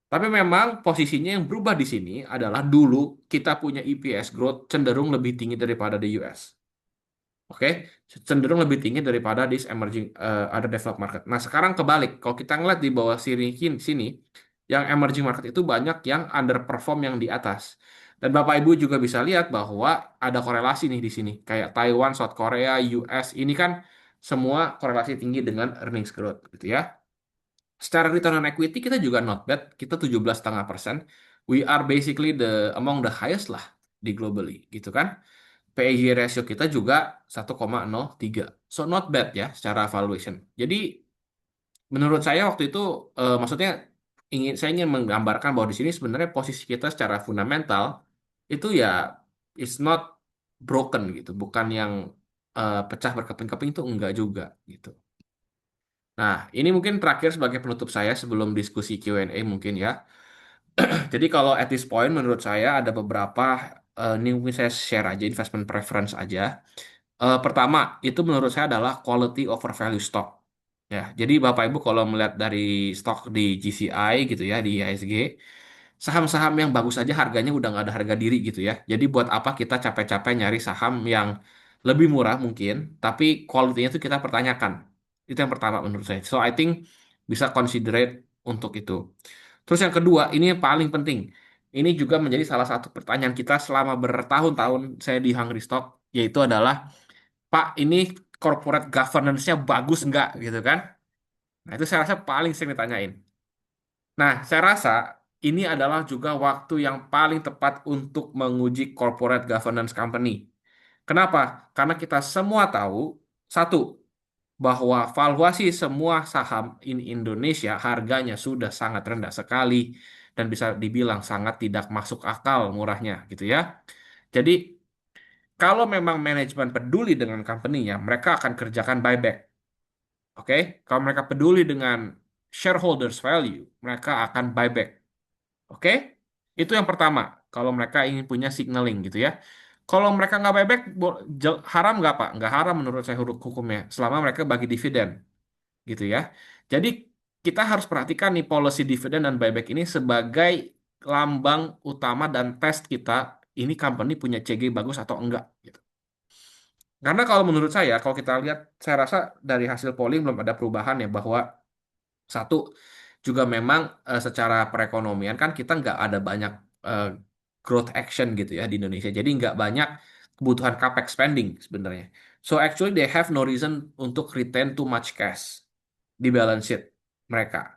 Tapi memang posisinya yang berubah di sini adalah dulu kita punya EPS growth cenderung lebih tinggi daripada di US. Oke, cenderung lebih tinggi daripada di emerging other developed market. Nah, sekarang kebalik. Kalau kita ngeliat di bawah sini sini, yang emerging market itu banyak yang underperform yang di atas. Dan Bapak Ibu juga bisa lihat bahwa ada korelasi nih di sini. Kayak Taiwan, South Korea, US ini kan semua korelasi tinggi dengan earnings growth gitu ya. Secara return on equity kita juga not bad. Kita 17,5%. We are basically among the highest lah di globally gitu kan. PEG ratio kita juga 1,03. So not bad ya secara valuation. Jadi menurut saya waktu itu maksudnya saya ingin menggambarkan bahwa di sini sebenarnya posisi kita secara fundamental itu ya is not broken gitu, bukan yang pecah berkeping-keping itu enggak juga gitu. Nah, ini mungkin terakhir sebagai penutup saya sebelum diskusi Q&A mungkin ya. Jadi kalau at this point menurut saya ada beberapa ini mungkin saya share aja investment preference aja. Pertama, itu menurut saya adalah quality over value stock. Ya, jadi Bapak Ibu kalau melihat dari stok di GCI gitu ya, di IHSG, saham-saham yang bagus aja harganya udah nggak ada harga diri gitu ya. Jadi buat apa kita capek-capek nyari saham yang lebih murah mungkin, tapi quality-nya itu kita pertanyakan. Itu yang pertama menurut saya. So I think bisa considerate untuk itu. Terus yang kedua, ini yang paling penting. Ini juga menjadi salah satu pertanyaan kita selama bertahun-tahun saya di Hungry Stock, yaitu adalah Pak, ini corporate governance-nya bagus nggak gitu kan? Nah, itu saya rasa paling sering ditanyain. Nah, saya rasa ini adalah juga waktu yang paling tepat untuk menguji corporate governance company. Kenapa? Karena kita semua tahu, satu, bahwa valuasi semua saham in Indonesia harganya sudah sangat rendah sekali dan bisa dibilang sangat tidak masuk akal murahnya gitu ya. Jadi, kalau memang manajemen peduli dengan company-nya, mereka akan kerjakan buyback. Oke, kalau mereka peduli dengan shareholders value, mereka akan buyback. Oke, itu yang pertama. Kalau mereka ingin punya signaling gitu ya. Kalau mereka nggak buyback, haram nggak Pak? Nggak haram menurut saya hukumnya. Selama mereka bagi dividen gitu ya. Jadi kita harus perhatikan nih policy dividen dan buyback ini sebagai lambang utama dan tes kita ini company punya CG bagus atau enggak gitu. Karena kalau menurut saya, kalau kita lihat, saya rasa dari hasil polling belum ada perubahan ya bahwa satu juga memang secara perekonomian kan kita nggak ada banyak eh, growth action gitu ya di Indonesia. Jadi nggak banyak kebutuhan capex spending sebenarnya. So actually they have no reason untuk retain too much cash di balance sheet mereka.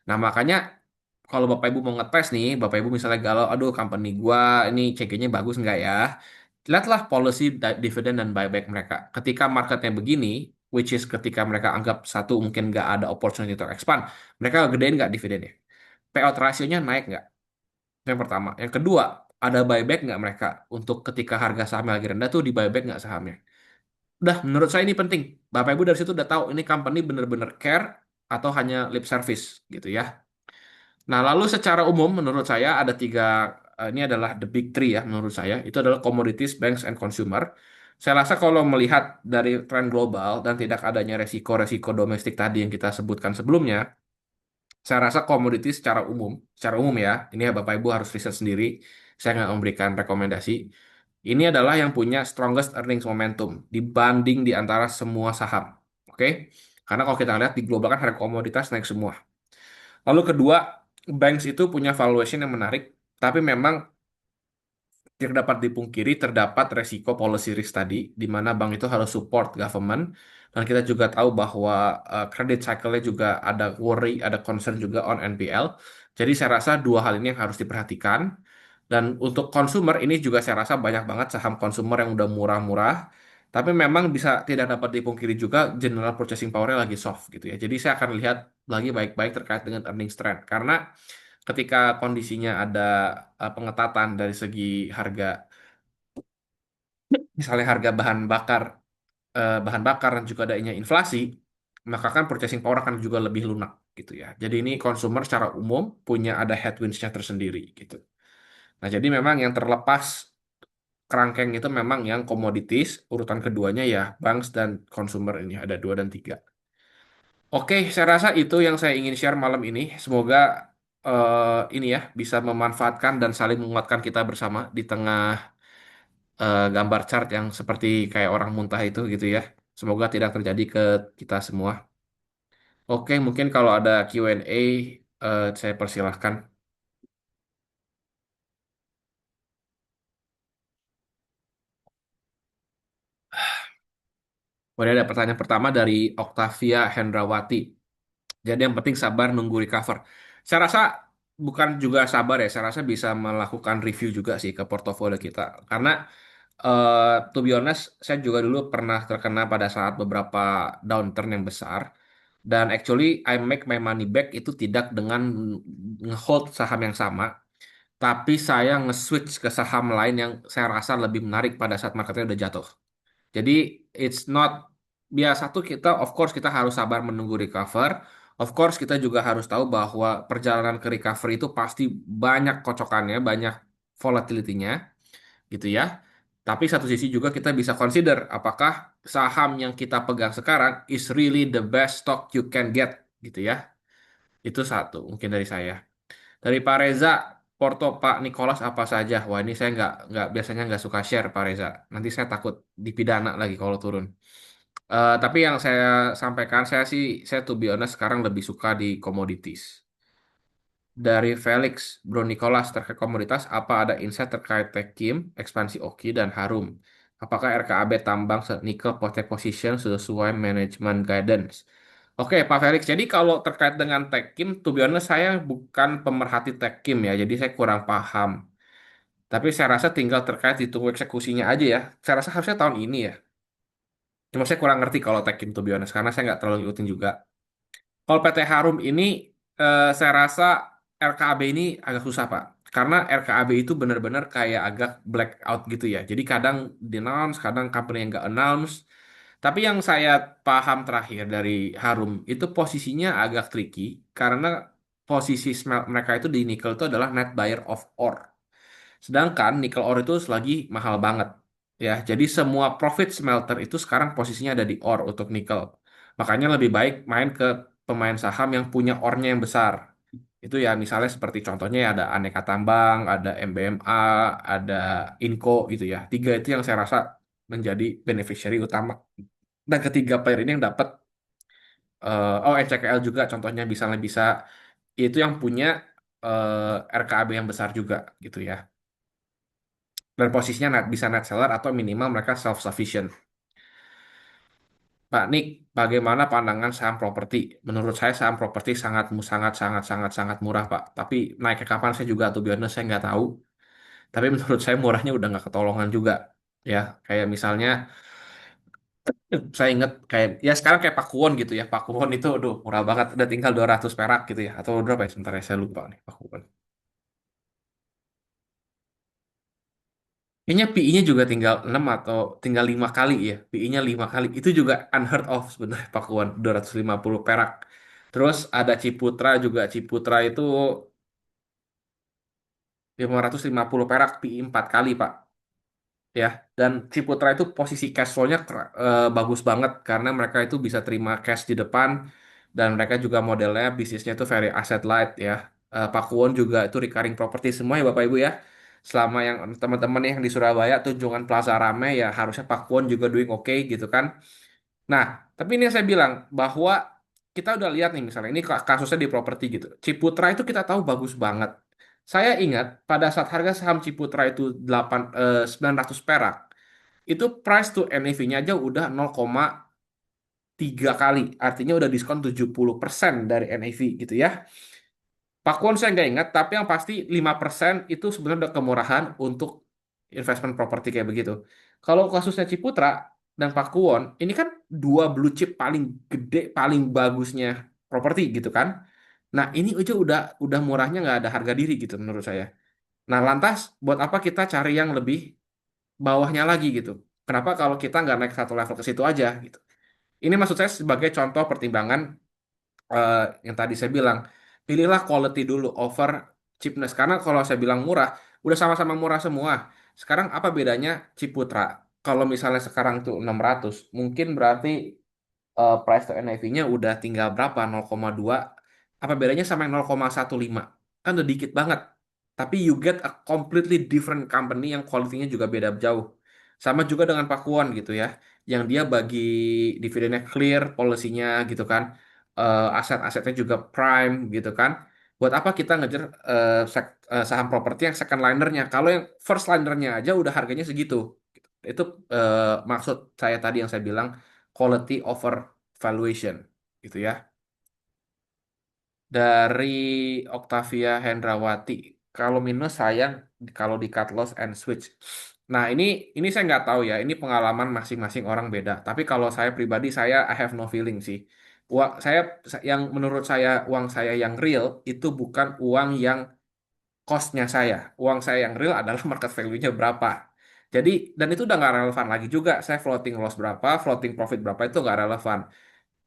Nah makanya kalau Bapak Ibu mau ngetes nih, Bapak Ibu misalnya galau, aduh company gua ini CG-nya bagus nggak ya? Lihatlah policy dividend dan buyback mereka. Ketika marketnya begini, which is ketika mereka anggap satu mungkin nggak ada opportunity to expand, mereka gedein nggak dividennya? Payout rasionya naik nggak? Itu yang pertama. Yang kedua, ada buyback nggak mereka untuk ketika harga sahamnya lagi rendah tuh di buyback nggak sahamnya? Udah, menurut saya ini penting. Bapak Ibu dari situ udah tahu ini company bener-bener care atau hanya lip service gitu ya. Nah, lalu secara umum menurut saya ada tiga, ini adalah the big three ya menurut saya. Itu adalah commodities, banks, and consumer. Saya rasa kalau melihat dari tren global dan tidak adanya resiko-resiko domestik tadi yang kita sebutkan sebelumnya, saya rasa komoditi secara umum ya, ini ya Bapak Ibu harus riset sendiri. Saya nggak memberikan rekomendasi. Ini adalah yang punya strongest earnings momentum dibanding di antara semua saham. Oke? Karena kalau kita lihat di global kan harga komoditas naik semua. Lalu kedua, banks itu punya valuation yang menarik, tapi memang tidak dapat dipungkiri terdapat resiko policy risk tadi, di mana bank itu harus support government, dan kita juga tahu bahwa credit cycle-nya juga ada worry, ada concern juga on NPL. Jadi saya rasa dua hal ini yang harus diperhatikan. Dan untuk consumer ini juga saya rasa banyak banget saham consumer yang udah murah-murah, tapi memang bisa tidak dapat dipungkiri juga general purchasing power-nya lagi soft gitu ya. Jadi saya akan lihat lagi baik-baik terkait dengan earnings trend, karena ketika kondisinya ada pengetatan dari segi harga, misalnya harga bahan bakar dan juga adanya inflasi, maka kan purchasing power akan juga lebih lunak gitu ya. Jadi ini konsumer secara umum punya ada headwinds-nya tersendiri gitu. Nah, jadi memang yang terlepas kerangkeng itu memang yang komoditis, urutan keduanya ya banks dan consumer ini ada dua dan tiga. Oke, saya rasa itu yang saya ingin share malam ini. Semoga ini ya bisa memanfaatkan dan saling menguatkan kita bersama di tengah gambar chart yang seperti kayak orang muntah itu gitu ya. Semoga tidak terjadi ke kita semua. Oke, mungkin kalau ada Q&A saya persilahkan. Kemudian ada pertanyaan pertama dari Octavia Hendrawati. Jadi yang penting sabar nunggu recover. Saya rasa bukan juga sabar ya, saya rasa bisa melakukan review juga sih ke portofolio kita. Karena to be honest, saya juga dulu pernah terkena pada saat beberapa downturn yang besar. Dan actually I make my money back itu tidak dengan nge-hold saham yang sama, tapi saya nge-switch ke saham lain yang saya rasa lebih menarik pada saat marketnya udah jatuh. Jadi it's not biasa tuh kita of course kita harus sabar menunggu recover. Of course kita juga harus tahu bahwa perjalanan ke recovery itu pasti banyak kocokannya, banyak volatility-nya gitu ya. Tapi satu sisi juga kita bisa consider apakah saham yang kita pegang sekarang is really the best stock you can get gitu ya. Itu satu mungkin dari saya. Dari Pak Reza, Porto Pak Nicholas apa saja? Wah ini saya nggak biasanya nggak suka share Pak Reza. Nanti saya takut dipidana lagi kalau turun. Tapi yang saya sampaikan saya to be honest sekarang lebih suka di commodities. Dari Felix, Bro Nicholas terkait komoditas, apa ada insight terkait Tekim, ekspansi Oki dan Harum? Apakah RKAB tambang nikel potek position sesuai manajemen guidance? Oke, Pak Felix. Jadi kalau terkait dengan Tekim, to be honest, saya bukan pemerhati Tekim ya, jadi saya kurang paham. Tapi saya rasa tinggal terkait ditunggu eksekusinya aja ya. Saya rasa harusnya tahun ini ya. Cuma saya kurang ngerti kalau Tekim to be honest, karena saya nggak terlalu ngikutin juga. Kalau PT Harum ini saya rasa RKAB ini agak susah Pak. Karena RKAB itu benar-benar kayak agak blackout gitu ya. Jadi kadang di announce, kadang company yang nggak announce. Tapi yang saya paham terakhir dari Harum itu posisinya agak tricky karena posisi mereka itu di nikel itu adalah net buyer of ore. Sedangkan nikel ore itu lagi mahal banget. Ya, jadi semua profit smelter itu sekarang posisinya ada di ore untuk nikel. Makanya lebih baik main ke pemain saham yang punya ore-nya yang besar. Itu ya misalnya seperti contohnya ya ada Aneka Tambang, ada MBMA, ada Inco gitu ya. Tiga itu yang saya rasa menjadi beneficiary utama. Dan ketiga player ini yang dapat oh NCKL juga contohnya misalnya bisa itu yang punya RKAB yang besar juga gitu ya. Dan posisinya bisa net seller atau minimal mereka self sufficient. Pak Nick, bagaimana pandangan saham properti? Menurut saya saham properti sangat sangat sangat sangat sangat murah, Pak. Tapi naiknya kapan saya juga tuh biasanya saya nggak tahu. Tapi menurut saya murahnya udah nggak ketolongan juga. Ya, kayak misalnya saya ingat kayak ya sekarang kayak Pakuwon gitu ya. Pakuwon itu aduh murah banget, udah tinggal 200 perak gitu ya. Atau berapa ya? Sebentar ya saya lupa nih Pakuwon. Kayaknya PI-nya juga tinggal 6 atau tinggal 5 kali ya. PI-nya 5 kali. Itu juga unheard of sebenarnya Pakuan. 250 perak. Terus ada Ciputra juga. Ciputra itu 550 perak PI 4 kali Pak. Ya, dan Ciputra itu posisi cash flow-nya bagus banget karena mereka itu bisa terima cash di depan dan mereka juga modelnya bisnisnya itu very asset light ya. Pakuwon juga itu recurring property semua ya Bapak Ibu ya. Selama yang teman-teman yang di Surabaya Tunjungan Plaza rame ya harusnya Pakuwon juga doing oke gitu kan. Nah, tapi ini yang saya bilang bahwa kita udah lihat nih misalnya ini kasusnya di properti gitu. Ciputra itu kita tahu bagus banget. Saya ingat pada saat harga saham Ciputra itu 900 perak, itu price to NAV-nya aja udah 0,3 kali. Artinya udah diskon 70% dari NAV gitu ya. Pakuan saya nggak ingat, tapi yang pasti 5% itu sebenarnya udah kemurahan untuk investment properti kayak begitu. Kalau kasusnya Ciputra dan Pakuwon, ini kan dua blue chip paling gede, paling bagusnya properti gitu kan. Nah, ini aja udah murahnya nggak ada harga diri gitu menurut saya. Nah, lantas buat apa kita cari yang lebih bawahnya lagi gitu? Kenapa kalau kita nggak naik satu level ke situ aja gitu? Ini maksud saya sebagai contoh pertimbangan eh, yang tadi saya bilang, pilihlah quality dulu over cheapness. Karena kalau saya bilang murah, udah sama-sama murah semua. Sekarang apa bedanya Ciputra? Kalau misalnya sekarang tuh 600, mungkin berarti price to NAV-nya udah tinggal berapa? 0,2. Apa bedanya sama yang 0,15? Kan udah dikit banget. Tapi you get a completely different company yang kualitinya juga beda jauh. Sama juga dengan Pakuan gitu ya. Yang dia bagi dividennya clear, polisinya gitu kan. Aset-asetnya juga prime gitu kan. Buat apa kita ngejar saham properti yang second linernya? Kalau yang first linernya aja udah harganya segitu. Itu maksud saya tadi yang saya bilang quality over valuation gitu ya. Dari Octavia Hendrawati, kalau minus sayang kalau di cut loss and switch. Nah ini saya nggak tahu ya, ini pengalaman masing-masing orang beda. Tapi kalau saya pribadi saya I have no feeling sih. Yang menurut saya uang saya yang real itu bukan uang yang cost-nya saya. Uang saya yang real adalah market value-nya berapa. Jadi, dan itu udah nggak relevan lagi juga. Saya floating loss berapa, floating profit berapa itu nggak relevan.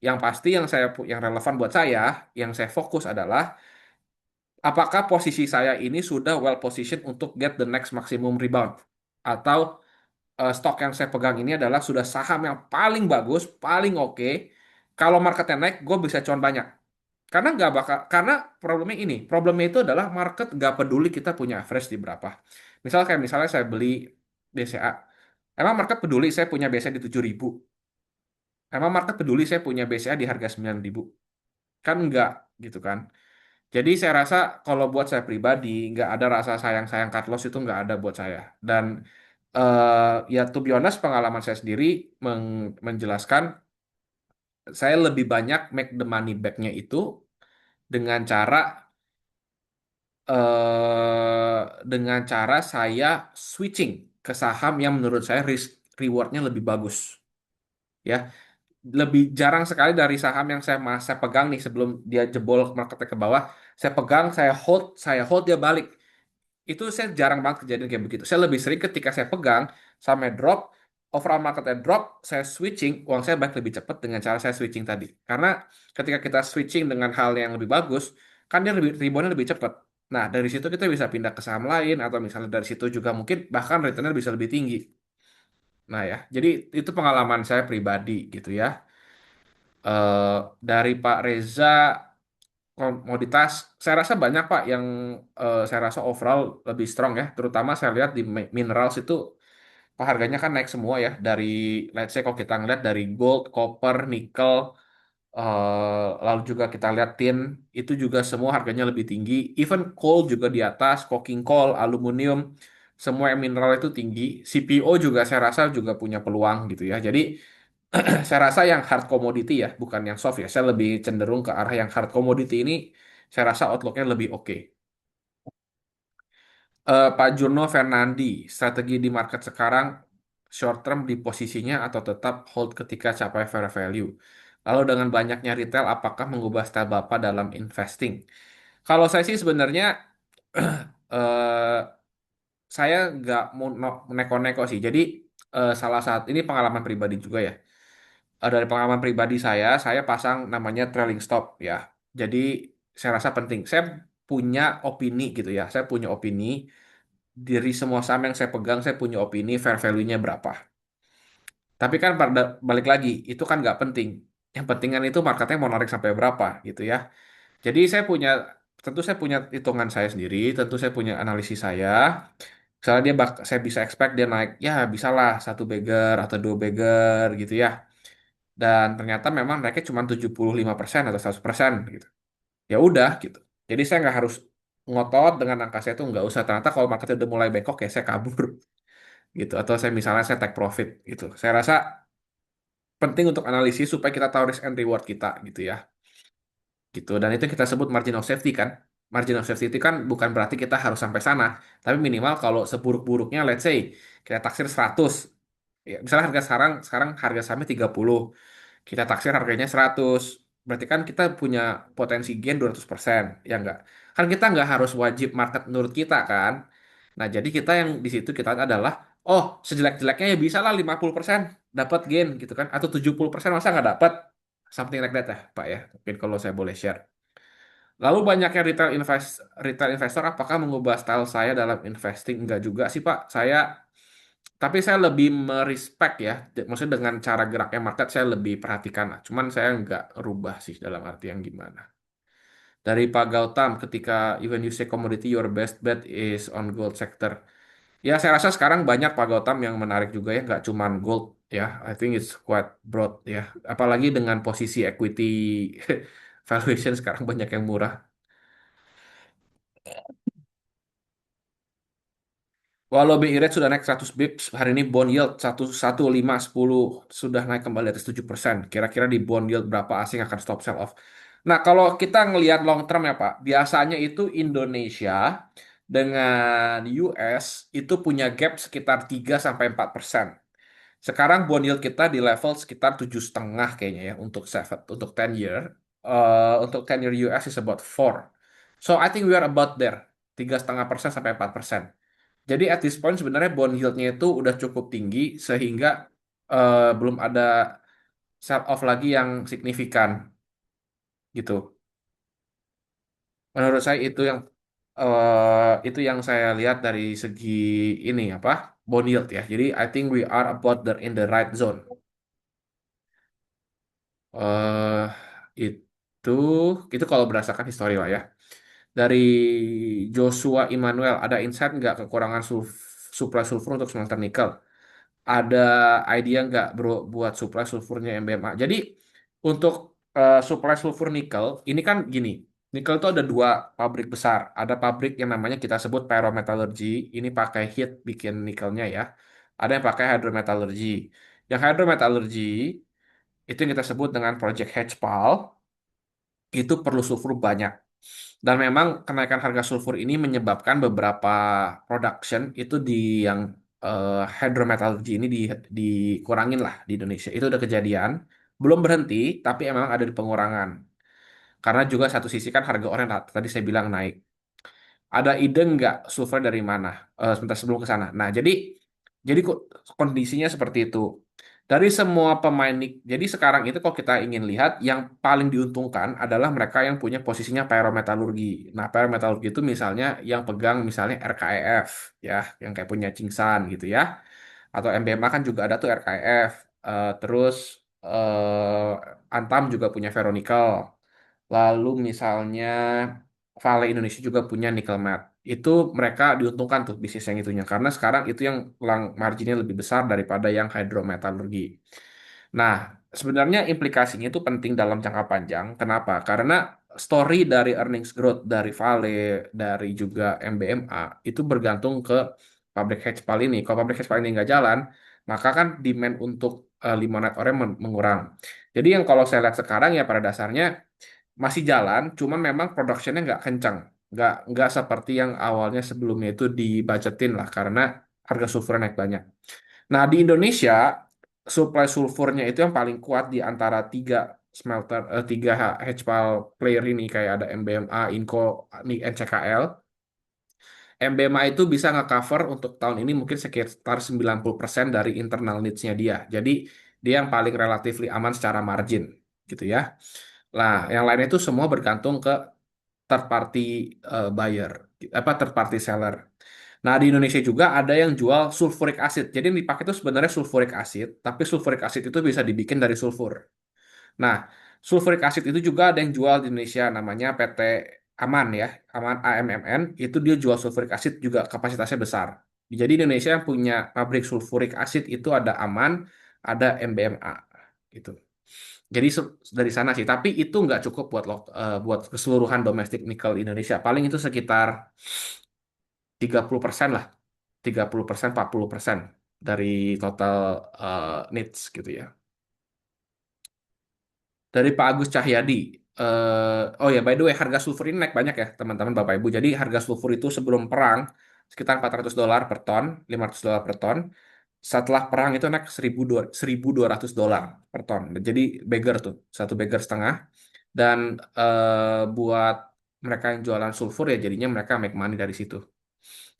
Yang pasti yang relevan buat saya, yang saya fokus adalah apakah posisi saya ini sudah well positioned untuk get the next maximum rebound, atau stok yang saya pegang ini adalah sudah saham yang paling bagus, paling oke. Kalau marketnya naik, gue bisa cuan banyak. Karena problemnya itu adalah market nggak peduli kita punya average di berapa. Misalnya saya beli BCA. Emang market peduli saya punya BCA di 7.000. Emang market peduli saya punya BCA di harga 9.000. Kan enggak gitu kan. Jadi saya rasa kalau buat saya pribadi nggak ada rasa sayang-sayang cut loss itu nggak ada buat saya. Dan ya to be honest pengalaman saya sendiri menjelaskan saya lebih banyak make the money back-nya itu dengan cara dengan cara saya switching ke saham yang menurut saya risk rewardnya lebih bagus ya. Lebih jarang sekali dari saham yang saya pegang nih sebelum dia jebol marketnya ke bawah, saya hold dia balik. Itu saya jarang banget kejadian kayak begitu. Saya lebih sering ketika saya pegang sampai drop, overall marketnya drop, saya switching, uang saya balik lebih cepat dengan cara saya switching tadi. Karena ketika kita switching dengan hal yang lebih bagus, kan dia lebih reboundnya lebih cepat. Nah, dari situ kita bisa pindah ke saham lain, atau misalnya dari situ juga mungkin bahkan returnnya bisa lebih tinggi. Nah ya, jadi itu pengalaman saya pribadi gitu ya. Eh, dari Pak Reza, komoditas, saya rasa banyak Pak yang saya rasa overall lebih strong ya. Terutama saya lihat di minerals itu harganya kan naik semua ya. Dari let's say kalau kita ngeliat dari gold, copper, nickel, lalu juga kita lihat tin, itu juga semua harganya lebih tinggi. Even coal juga di atas, coking coal, aluminium, semua yang mineral itu tinggi. CPO juga saya rasa juga punya peluang gitu ya. Jadi saya rasa yang hard commodity ya, bukan yang soft ya. Saya lebih cenderung ke arah yang hard commodity ini, saya rasa outlooknya lebih oke. Pak Jurno Fernandi, strategi di market sekarang short term di posisinya atau tetap hold ketika capai fair value. Lalu dengan banyaknya retail, apakah mengubah style Bapak dalam investing? Kalau saya sih sebenarnya eh, saya nggak mau neko-neko sih. Jadi salah satu ini pengalaman pribadi juga ya. Dari pengalaman pribadi saya pasang namanya trailing stop ya. Jadi saya rasa penting. Saya punya opini gitu ya. Saya punya opini dari semua saham yang saya pegang. Saya punya opini fair value-nya berapa. Tapi kan pada balik lagi itu kan nggak penting. Yang pentingan itu marketnya mau narik sampai berapa gitu ya. Jadi tentu saya punya hitungan saya sendiri. Tentu saya punya analisis saya. Misalnya saya bisa expect dia naik ya bisalah satu bagger atau dua bagger gitu ya. Dan ternyata memang naiknya cuma 75% atau 100% gitu. Ya udah gitu. Jadi saya nggak harus ngotot dengan angka saya itu nggak usah. Ternyata kalau marketnya udah mulai bengkok ya saya kabur gitu. Atau saya take profit gitu. Saya rasa penting untuk analisis supaya kita tahu risk and reward kita gitu ya. Gitu. Dan itu kita sebut margin of safety kan. Margin of safety itu kan bukan berarti kita harus sampai sana, tapi minimal kalau seburuk-buruknya let's say kita taksir 100. Ya, misalnya harga sekarang sekarang harga sahamnya 30. Kita taksir harganya 100. Berarti kan kita punya potensi gain 200%, ya enggak? Kan kita nggak harus wajib market menurut kita kan. Nah, jadi kita yang di situ kita adalah, oh, sejelek-jeleknya ya bisa lah 50% dapat gain gitu kan. Atau 70% masa nggak dapat? Something like that ya, Pak ya. Mungkin kalau saya boleh share. Lalu banyaknya retail investor apakah mengubah style saya dalam investing? Enggak juga sih Pak. Tapi saya lebih merespek ya. Maksudnya dengan cara geraknya market saya lebih perhatikan lah. Cuman saya nggak rubah sih dalam arti yang gimana. Dari Pak Gautam, ketika even you say commodity, your best bet is on gold sector. Ya, saya rasa sekarang banyak Pak Gautam yang menarik juga ya, nggak cuman gold ya. I think it's quite broad ya. Apalagi dengan posisi equity valuation sekarang banyak yang murah. Walau BI rate sudah naik 100 bips, hari ini bond yield 1,1510 sudah naik kembali atas 7%. Kira-kira di bond yield berapa asing akan stop sell off? Nah, kalau kita ngelihat long term ya Pak, biasanya itu Indonesia dengan US itu punya gap sekitar 3 sampai 4%. Sekarang bond yield kita di level sekitar 7,5 kayaknya ya untuk 10 year. Untuk 10 year US is about 4. So I think we are about there. 3,5% sampai 4%. Jadi at this point sebenarnya bond yieldnya itu udah cukup tinggi sehingga belum ada sell off lagi yang signifikan gitu. Menurut saya itu yang saya lihat dari segi ini apa bond yield ya. Jadi I think we are about in the right zone. eh itu itu kalau berdasarkan histori lah ya. Dari Joshua Immanuel, ada insight nggak kekurangan suplai sulfur untuk smelter nikel? Ada idea nggak bro buat suplai sulfurnya MBMA? Jadi untuk suplai sulfur nikel, ini kan gini, nikel itu ada dua pabrik besar. Ada pabrik yang namanya kita sebut pyrometallurgy, ini pakai heat bikin nikelnya ya. Ada yang pakai hydrometallurgy. Yang hydrometallurgy itu yang kita sebut dengan Project HPAL, itu perlu sulfur banyak. Dan memang kenaikan harga sulfur ini menyebabkan beberapa production itu di yang hydrometallurgy ini dikurangin lah di Indonesia. Itu udah kejadian, belum berhenti, tapi emang ada di pengurangan. Karena juga satu sisi kan harga ore tadi saya bilang naik. Ada ide nggak sulfur dari mana? Sebentar sebelum ke sana. Nah, jadi kok kondisinya seperti itu. Dari semua jadi sekarang itu kalau kita ingin lihat, yang paling diuntungkan adalah mereka yang punya posisinya pyrometallurgi. Nah, pyrometallurgi itu misalnya yang pegang misalnya RKEF, ya, yang kayak punya Cingsan gitu ya. Atau MBMA kan juga ada tuh RKEF. Terus Antam juga punya ferronikel. Lalu misalnya Vale Indonesia juga punya nickel matte. Itu mereka diuntungkan tuh bisnis yang itunya karena sekarang itu yang marginnya lebih besar daripada yang hydrometallurgi. Nah, sebenarnya implikasinya itu penting dalam jangka panjang. Kenapa? Karena story dari earnings growth dari Vale, dari juga MBMA itu bergantung ke pabrik HPAL ini. Kalau pabrik HPAL ini nggak jalan, maka kan demand untuk limonite ore mengurang. Jadi yang kalau saya lihat sekarang ya pada dasarnya masih jalan, cuman memang produksinya nggak kencang, nggak seperti yang awalnya sebelumnya itu dibajetin lah karena harga sulfur naik banyak. Nah di Indonesia supply sulfurnya itu yang paling kuat di antara tiga HPAL player ini kayak ada MBMA, Inco, NCKL. MBMA itu bisa nge-cover untuk tahun ini mungkin sekitar 90% dari internal needs-nya dia. Jadi dia yang paling relatively aman secara margin gitu ya. Nah, yang lain itu semua bergantung ke third party buyer, apa third party seller. Nah, di Indonesia juga ada yang jual sulfuric acid. Jadi yang dipakai itu sebenarnya sulfuric acid, tapi sulfuric acid itu bisa dibikin dari sulfur. Nah, sulfuric acid itu juga ada yang jual di Indonesia namanya PT Aman ya, Aman AMMN, itu dia jual sulfuric acid juga kapasitasnya besar. Jadi Indonesia yang punya pabrik sulfuric acid itu ada Aman, ada MBMA gitu. Jadi dari sana sih, tapi itu nggak cukup buat keseluruhan domestik nikel Indonesia. Paling itu sekitar 30% lah, 30%, 40% dari total needs gitu ya. Dari Pak Agus Cahyadi. Oh ya, by the way, harga sulfur ini naik banyak ya, teman-teman Bapak Ibu. Jadi harga sulfur itu sebelum perang sekitar $400 per ton, $500 per ton. Setelah perang itu naik 1.200 dolar per ton. Jadi beggar tuh, satu beggar setengah. Dan buat mereka yang jualan sulfur ya jadinya mereka make money dari situ.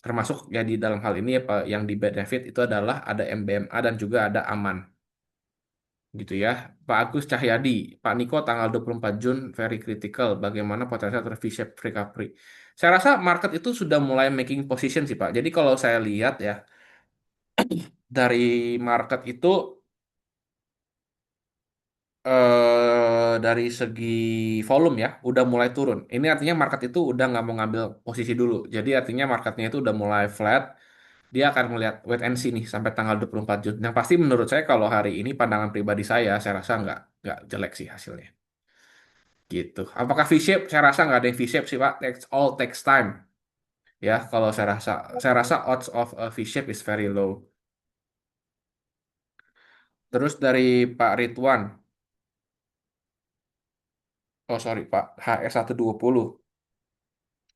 Termasuk ya di dalam hal ini apa yang di benefit itu adalah ada MBMA dan juga ada Aman gitu ya. Pak Agus Cahyadi, Pak Niko tanggal 24 Jun very critical. Bagaimana potensial V-shape recovery? Saya rasa market itu sudah mulai making position sih Pak. Jadi kalau saya lihat ya dari market itu dari segi volume ya udah mulai turun. Ini artinya market itu udah nggak mau ngambil posisi dulu. Jadi artinya marketnya itu udah mulai flat. Dia akan melihat wait and see nih sampai tanggal 24 Jun. Yang pasti menurut saya kalau hari ini pandangan pribadi saya rasa nggak jelek sih hasilnya. Gitu. Apakah V-shape? Saya rasa nggak ada yang V-shape sih Pak. All takes time. Ya, kalau saya rasa odds of a V-shape is very low. Terus dari Pak Ridwan, oh sorry Pak, HS120.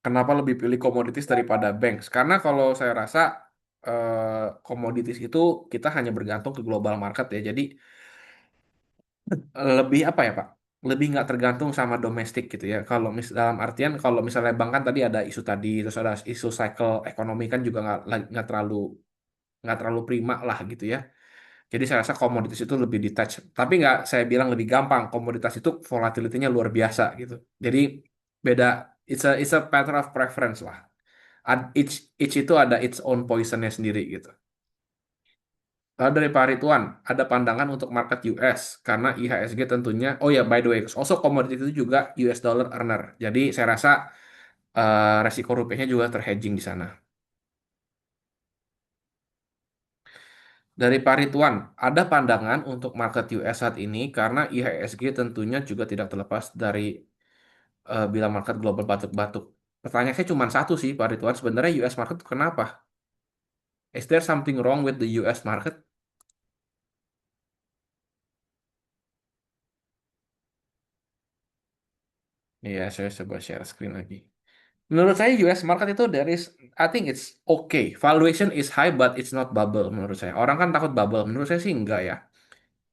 Kenapa lebih pilih komoditis daripada banks? Karena kalau saya rasa komoditis itu kita hanya bergantung ke global market ya. Jadi lebih apa ya Pak? Lebih nggak tergantung sama domestik gitu ya. Kalau dalam artian kalau misalnya bank kan tadi ada isu tadi, terus ada isu cycle ekonomi kan juga nggak terlalu prima lah gitu ya. Jadi saya rasa komoditas itu lebih detached. Tapi nggak saya bilang lebih gampang. Komoditas itu volatility-nya luar biasa gitu. Jadi beda. It's a matter of preference lah. Each itu ada its own poisonnya sendiri gitu. Lalu dari Pak Ridwan, ada pandangan untuk market US karena IHSG tentunya. Oh ya, by the way, also komoditas itu juga US dollar earner. Jadi saya rasa resiko rupiahnya juga terhedging di sana. Dari Pak Ridwan, ada pandangan untuk market US saat ini karena IHSG tentunya juga tidak terlepas dari bila market global batuk-batuk. Pertanyaan saya cuma satu sih, Pak Ridwan. Sebenarnya US market kenapa? Is there something wrong with the US market? Iya, saya coba share screen lagi. Menurut saya US market itu I think it's okay. Valuation is high but it's not bubble menurut saya. Orang kan takut bubble. Menurut saya sih enggak ya.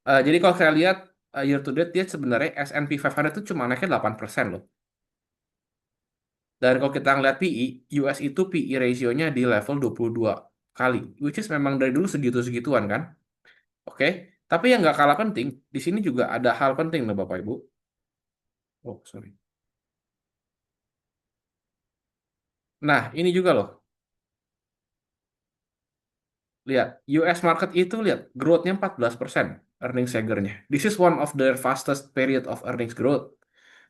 Jadi kalau saya lihat year to date dia sebenarnya S&P 500 itu cuma naiknya 8% loh. Dan kalau kita ngeliat PE, US itu PE ratio-nya di level 22 kali. Which is memang dari dulu segitu-segituan kan. Oke. Tapi yang nggak kalah penting, di sini juga ada hal penting loh Bapak Ibu. Oh, sorry. Nah, ini juga loh. Lihat, US market itu lihat, growth-nya 14% earnings CAGR-nya. This is one of the fastest period of earnings growth.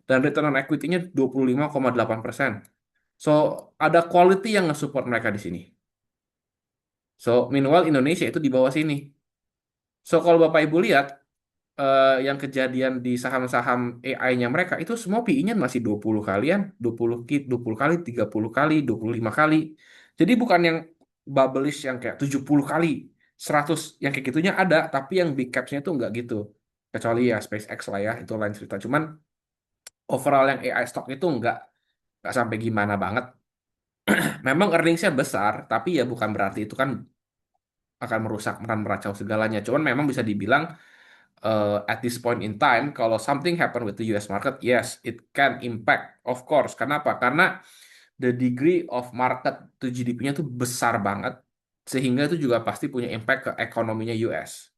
Dan return on equity-nya 25,8%. So, ada quality yang nge-support mereka di sini. So, meanwhile Indonesia itu di bawah sini. So, kalau Bapak Ibu lihat, yang kejadian di saham-saham AI-nya mereka itu semua PI-nya masih 20 kalian, 20 kali, 30 kali, 25 kali. Jadi bukan yang bubblish yang kayak 70 kali, 100 yang kayak gitunya ada, tapi yang big caps-nya itu nggak gitu. Kecuali ya SpaceX lah ya, itu lain cerita. Cuman overall yang AI stock itu nggak sampai gimana banget. Memang earnings-nya besar, tapi ya bukan berarti itu kan akan merusak, akan meracau segalanya. Cuman memang bisa dibilang at this point in time, kalau something happen with the US market, yes, it can impact, of course. Kenapa? Karena the degree of market to GDP-nya itu besar banget, sehingga itu juga pasti punya impact ke ekonominya US.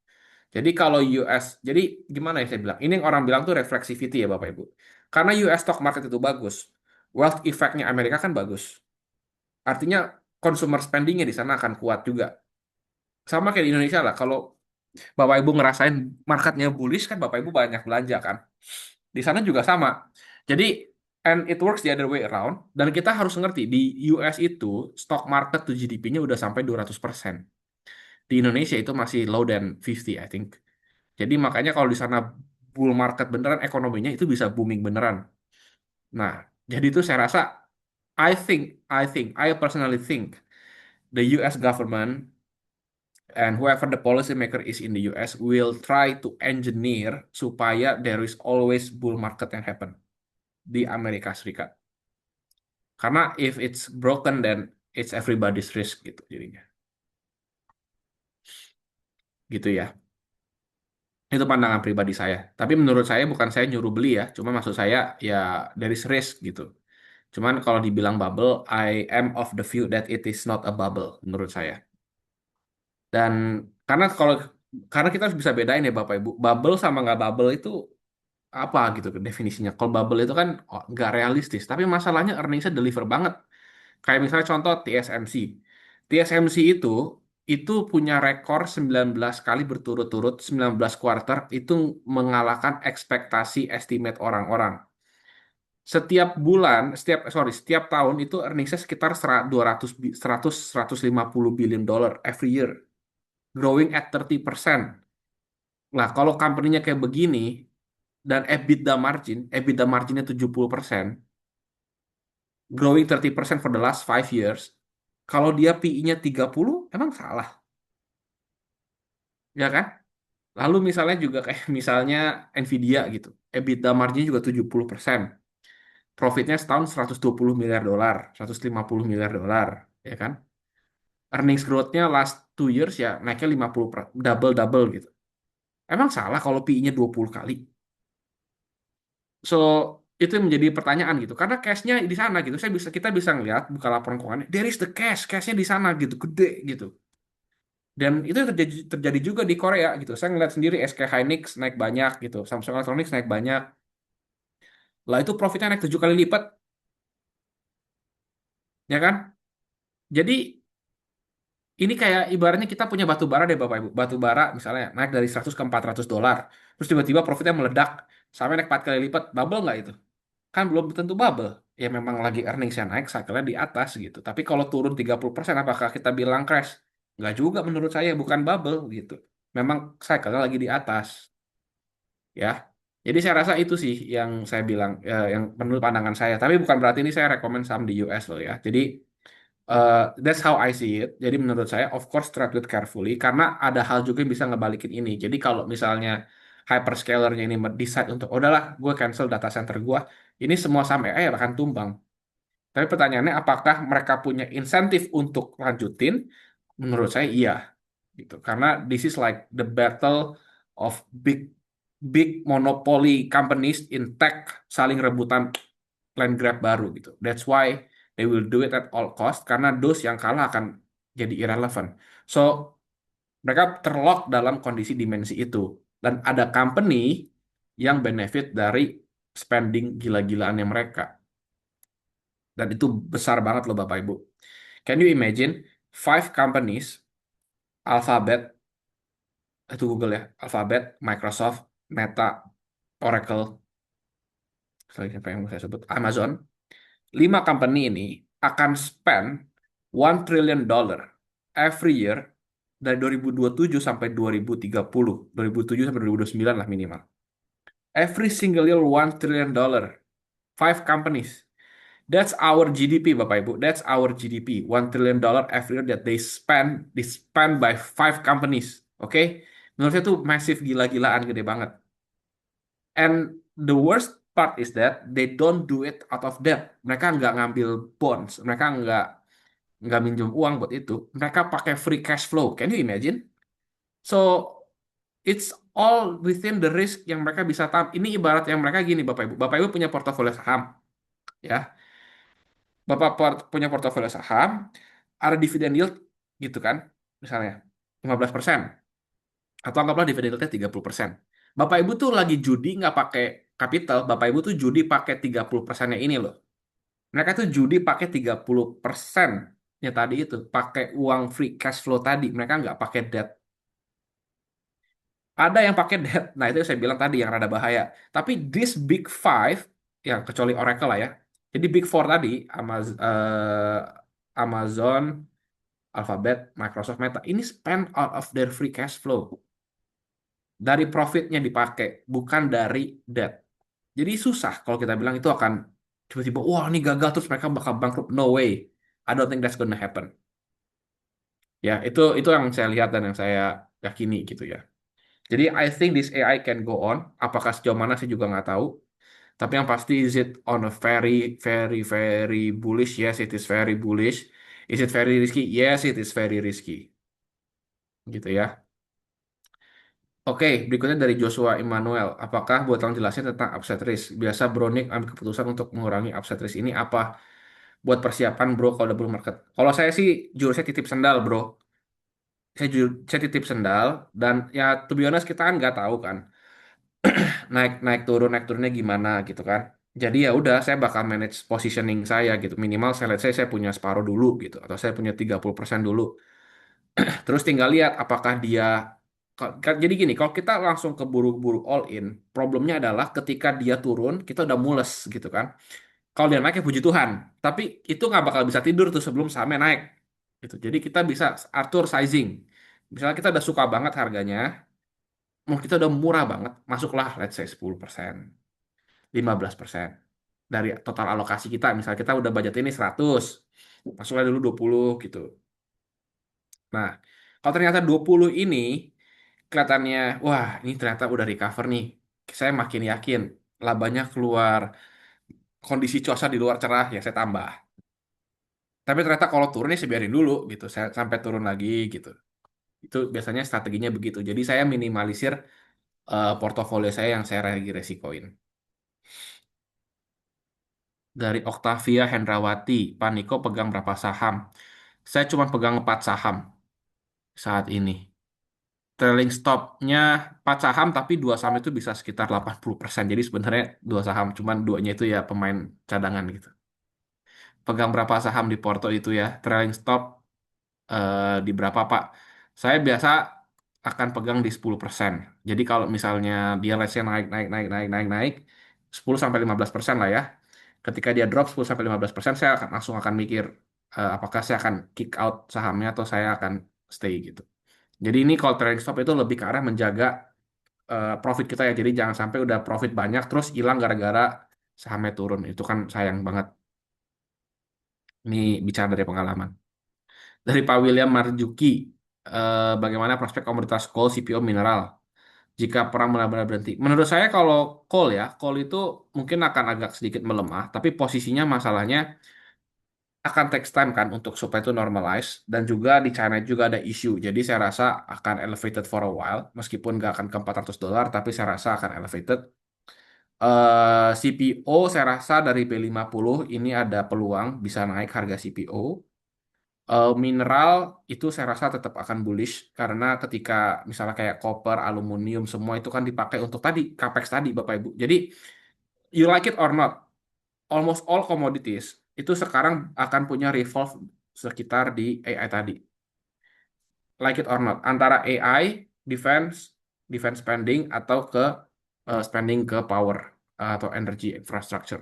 Jadi kalau US, jadi gimana ya saya bilang? Ini yang orang bilang tuh reflexivity ya Bapak Ibu. Karena US stock market itu bagus, wealth effect-nya Amerika kan bagus. Artinya consumer spending-nya di sana akan kuat juga. Sama kayak di Indonesia lah, kalau Bapak Ibu ngerasain marketnya bullish kan Bapak Ibu banyak belanja kan. Di sana juga sama. Jadi and it works the other way around dan kita harus ngerti di US itu stock market to GDP-nya udah sampai 200%. Di Indonesia itu masih low than 50 I think. Jadi makanya kalau di sana bull market beneran ekonominya itu bisa booming beneran. Nah, jadi itu saya rasa I personally think the US government and whoever the policymaker is in the US will try to engineer supaya there is always bull market yang happen di Amerika Serikat. Karena if it's broken then it's everybody's risk gitu jadinya. Gitu ya. Itu pandangan pribadi saya. Tapi menurut saya bukan saya nyuruh beli ya, cuma maksud saya ya there is risk gitu. Cuman kalau dibilang bubble, I am of the view that it is not a bubble menurut saya. Dan karena kalau karena kita harus bisa bedain ya Bapak Ibu, bubble sama nggak bubble itu apa gitu definisinya. Kalau bubble itu kan nggak realistis, tapi masalahnya earningsnya deliver banget. Kayak misalnya contoh TSMC. TSMC itu punya rekor 19 kali berturut-turut, 19 quarter itu mengalahkan ekspektasi estimate orang-orang. Setiap bulan, setiap tahun itu earningsnya sekitar 200 150 billion dollar every year, growing at 30%. Nah, kalau company-nya kayak begini dan EBITDA marginnya 70%, growing 30% for the last 5 years, kalau dia PI-nya 30, emang salah, ya kan? Lalu misalnya juga kayak misalnya Nvidia gitu, EBITDA marginnya juga 70%, profitnya setahun 120 miliar dolar, 150 miliar dolar, ya kan? Earnings growth-nya last 2 years ya naiknya 50, double-double gitu. Emang salah kalau PI-nya 20 kali? So, itu yang menjadi pertanyaan gitu. Karena cash-nya di sana gitu. Kita bisa ngeliat buka laporan keuangannya. There is the cash, cash-nya di sana gitu, gede gitu. Dan itu yang terjadi juga di Korea gitu. Saya ngeliat sendiri SK Hynix naik banyak gitu, Samsung Electronics naik banyak. Lah itu profitnya naik 7 kali lipat, ya kan? Jadi ini kayak ibaratnya kita punya batu bara deh Bapak Ibu. Batu bara misalnya naik dari 100 ke 400 dolar. Terus tiba-tiba profitnya meledak sampai naik 4 kali lipat. Bubble nggak itu? Kan belum tentu bubble. Ya memang lagi earnings yang naik, cycle-nya di atas gitu. Tapi kalau turun 30%, apakah kita bilang crash? Nggak juga menurut saya, bukan bubble gitu. Memang cycle-nya lagi di atas, ya. Jadi saya rasa itu sih yang saya bilang, yang menurut pandangan saya. Tapi bukan berarti ini saya rekomend saham di US loh ya. Jadi that's how I see it. Jadi menurut saya, of course, trade with carefully. Karena ada hal juga yang bisa ngebalikin ini. Jadi kalau misalnya hyperscalernya ini decide untuk, "Oh, udahlah, gue cancel data center gue. Ini semua saham AI akan tumbang." Tapi pertanyaannya, apakah mereka punya insentif untuk lanjutin? Menurut saya iya, gitu. Karena this is like the battle of big big monopoly companies in tech saling rebutan land grab baru gitu. That's why they will do it at all cost karena those yang kalah akan jadi irrelevant. So mereka terlock dalam kondisi dimensi itu dan ada company yang benefit dari spending gila-gilaannya mereka dan itu besar banget loh Bapak Ibu. Can you imagine five companies, Alphabet, itu Google ya, Alphabet, Microsoft, Meta, Oracle, selain apa yang saya sebut, Amazon, lima company ini akan spend 1 trillion dollar every year dari 2027 sampai 2030, 2007 sampai 2029 lah minimal. Every single year 1 trillion dollar. Five companies. That's our GDP, Bapak Ibu. That's our GDP. 1 trillion dollar every year that they spend by five companies. Oke? Menurut saya itu massive gila-gilaan gede banget. And the worst part is that they don't do it out of debt. Mereka nggak ngambil bonds. Mereka nggak minjem uang buat itu. Mereka pakai free cash flow. Can you imagine? So it's all within the risk yang mereka bisa tahan. Ini ibarat yang mereka gini, Bapak Ibu. Bapak Ibu punya portofolio saham, ya. Bapak punya portofolio saham, ada dividen yield gitu kan, misalnya 15%. Atau anggaplah dividen yieldnya 30%. Bapak Ibu tuh lagi judi nggak pakai kapital, Bapak Ibu tuh judi pakai 30%-nya ini loh. Mereka tuh judi pakai 30%-nya tadi itu, pakai uang free cash flow tadi, mereka nggak pakai debt. Ada yang pakai debt, nah itu yang saya bilang tadi yang rada bahaya. Tapi this big five, yang kecuali Oracle lah ya, jadi big four tadi, Amazon, Alphabet, Microsoft, Meta, ini spend out of their free cash flow. Dari profitnya dipakai, bukan dari debt. Jadi susah kalau kita bilang itu akan tiba-tiba, wah ini gagal terus mereka bakal bangkrut. No way. I don't think that's gonna happen. Ya, itu yang saya lihat dan yang saya yakini gitu ya. Jadi I think this AI can go on. Apakah sejauh mana saya juga nggak tahu. Tapi yang pasti is it on a very very very bullish? Yes, it is very bullish. Is it very risky? Yes, it is very risky. Gitu ya. Oke, berikutnya dari Joshua Immanuel. Apakah buat tolong jelasin tentang upside risk? Biasa Bronik ambil keputusan untuk mengurangi upside risk ini apa? Buat persiapan bro kalau ada bull market. Kalau saya sih jurusnya titip sendal bro. saya titip sendal dan ya to be honest kita kan nggak tahu kan naik naik turunnya gimana gitu kan. Jadi ya udah saya bakal manage positioning saya gitu. Minimal saya let's say saya punya separuh dulu gitu atau saya punya 30% dulu. Terus tinggal lihat apakah dia jadi gini, kalau kita langsung keburu-buru all in, problemnya adalah ketika dia turun, kita udah mules gitu kan. Kalau dia naik ya puji Tuhan, tapi itu nggak bakal bisa tidur tuh sebelum sahamnya naik. Gitu. Jadi kita bisa atur sizing. Misalnya kita udah suka banget harganya, mau kita udah murah banget, masuklah let's say 10%, 15% dari total alokasi kita. Misal kita udah budget ini 100, masuklah dulu 20 gitu. Nah, kalau ternyata 20 ini kelihatannya, wah ini ternyata udah recover nih. Saya makin yakin labanya keluar, kondisi cuaca di luar cerah, ya saya tambah. Tapi ternyata kalau turun ya saya biarin dulu gitu, saya sampai turun lagi gitu. Itu biasanya strateginya begitu. Jadi saya minimalisir portofolio saya yang saya lagi resikoin. Dari Octavia Hendrawati, Paniko pegang berapa saham? Saya cuma pegang 4 saham saat ini. Trailing stopnya 4 saham, tapi dua saham itu bisa sekitar 80%. Jadi sebenarnya dua saham, cuman duanya itu ya pemain cadangan gitu. Pegang berapa saham di Porto itu ya? Trailing stop di berapa Pak? Saya biasa akan pegang di 10%. Jadi kalau misalnya dia let's say naik, naik, naik, naik, naik, naik, 10-15% lah ya. Ketika dia drop 10-15%, saya akan langsung akan mikir apakah saya akan kick out sahamnya atau saya akan stay gitu. Jadi ini kalau trailing stop itu lebih ke arah menjaga profit kita ya. Jadi jangan sampai udah profit banyak terus hilang gara-gara sahamnya turun. Itu kan sayang banget. Ini bicara dari pengalaman. Dari Pak William Marjuki, bagaimana prospek komoditas coal, CPO, mineral jika perang benar-benar berhenti? Menurut saya kalau coal itu mungkin akan agak sedikit melemah, tapi posisinya masalahnya akan takes time kan untuk supaya itu normalize dan juga di China juga ada isu. Jadi saya rasa akan elevated for a while meskipun nggak akan ke $400, tapi saya rasa akan elevated. CPO saya rasa dari B50 ini ada peluang bisa naik harga CPO. Mineral itu saya rasa tetap akan bullish karena ketika misalnya kayak copper, aluminium semua itu kan dipakai untuk tadi capex tadi Bapak Ibu. Jadi you like it or not, almost all commodities itu sekarang akan punya revolve sekitar di AI tadi. Like it or not, antara AI, defense, defense spending atau ke spending ke power atau energy infrastructure.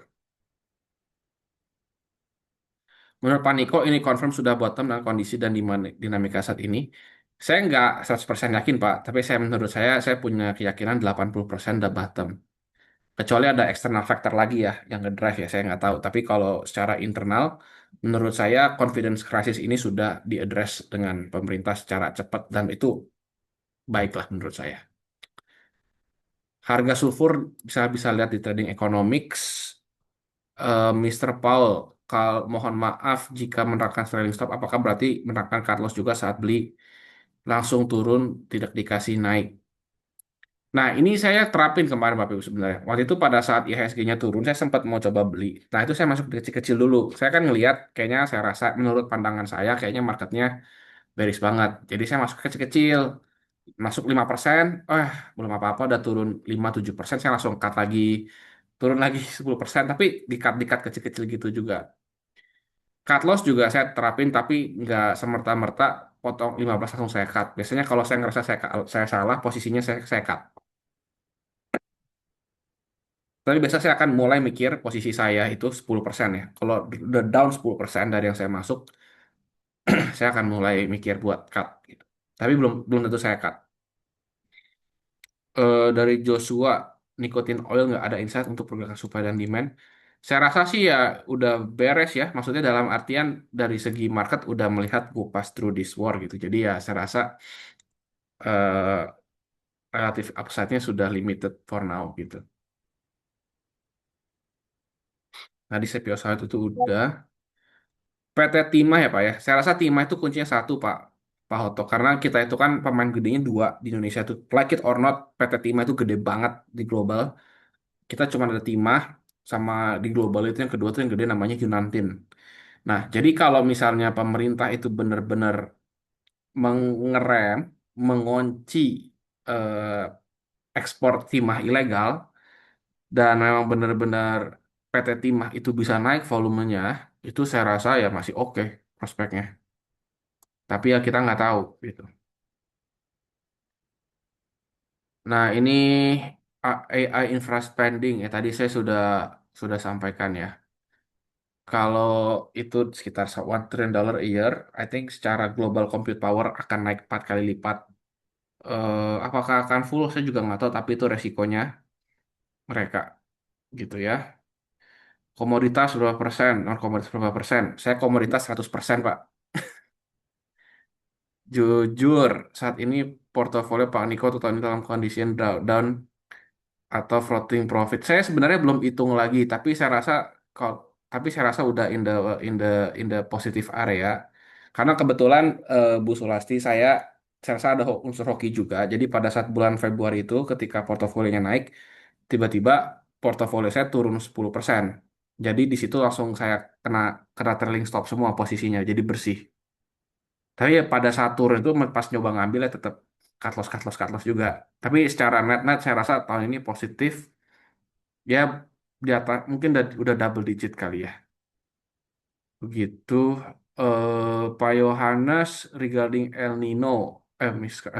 Menurut Pak Niko, ini confirm sudah bottom dan kondisi dan dinamika saat ini. Saya nggak 100% yakin, Pak. Tapi menurut saya punya keyakinan 80% udah bottom. Kecuali ada external factor lagi ya, yang ngedrive ya, saya nggak tahu. Tapi kalau secara internal, menurut saya confidence crisis ini sudah diaddress dengan pemerintah secara cepat. Dan itu baiklah menurut saya. Harga sulfur bisa bisa lihat di Trading Economics. Mr. Paul, mohon maaf jika menerapkan trailing stop, apakah berarti menerapkan cut loss juga saat beli langsung turun tidak dikasih naik? Nah, ini saya terapin kemarin Bapak Ibu sebenarnya. Waktu itu pada saat IHSG-nya turun, saya sempat mau coba beli. Nah, itu saya masuk kecil-kecil dulu. Saya kan ngelihat, kayaknya saya rasa menurut pandangan saya, kayaknya marketnya bearish banget. Jadi saya masuk kecil-kecil, masuk 5%, belum apa-apa, udah turun 5-7%, saya langsung cut lagi, turun lagi 10%, tapi di-cut kecil-kecil gitu juga. Cut loss juga saya terapin tapi nggak semerta-merta potong 15 langsung saya cut. Biasanya kalau saya ngerasa saya salah, posisinya saya cut. Tapi biasa saya akan mulai mikir posisi saya itu 10% ya. Kalau udah down 10% dari yang saya masuk, saya akan mulai mikir buat cut gitu. Tapi belum belum tentu saya cut. Dari Joshua, nicotine oil nggak ada insight untuk pergerakan supply dan demand. Saya rasa sih ya udah beres ya. Maksudnya dalam artian dari segi market udah melihat go pass through this war gitu. Jadi ya saya rasa eh, relatif upside-nya sudah limited for now gitu. Tadi CPO saham itu udah. PT Timah ya Pak ya. Saya rasa Timah itu kuncinya satu Pak Hoto. Karena kita itu kan pemain gedenya dua di Indonesia itu. Like it or not, PT Timah itu gede banget di global. Kita cuma ada Timah sama di global itu yang kedua tuh yang gede namanya Yunantin. Nah, jadi kalau misalnya pemerintah itu benar-benar mengerem, mengunci eh, ekspor timah ilegal, dan memang benar-benar PT Timah itu bisa naik volumenya, itu saya rasa ya masih oke prospeknya. Tapi ya kita nggak tahu gitu. Nah ini AI infra spending ya tadi saya sudah sampaikan ya. Kalau itu sekitar $1 trillion a year, I think secara global compute power akan naik 4 kali lipat. Apakah akan full? Saya juga nggak tahu, tapi itu resikonya mereka gitu ya. Komoditas berapa persen? Non komoditas berapa persen? Saya komoditas 100% Pak. Jujur, saat ini portofolio Pak Niko total ini dalam kondisi yang down atau floating profit. Saya sebenarnya belum hitung lagi, tapi saya rasa udah in the positive area. Karena kebetulan Bu Sulasti saya rasa ada unsur hoki juga. Jadi pada saat bulan Februari itu ketika portofolionya naik, tiba-tiba portofolio saya turun 10%. Jadi di situ langsung saya kena kena trailing stop semua posisinya, jadi bersih. Tapi ya pada saat turun itu pas nyoba ngambil ya tetap cut loss juga. Tapi secara net-net saya rasa tahun ini positif. Ya di atas mungkin udah double digit kali ya. Begitu. Pak Yohanes regarding El Nino,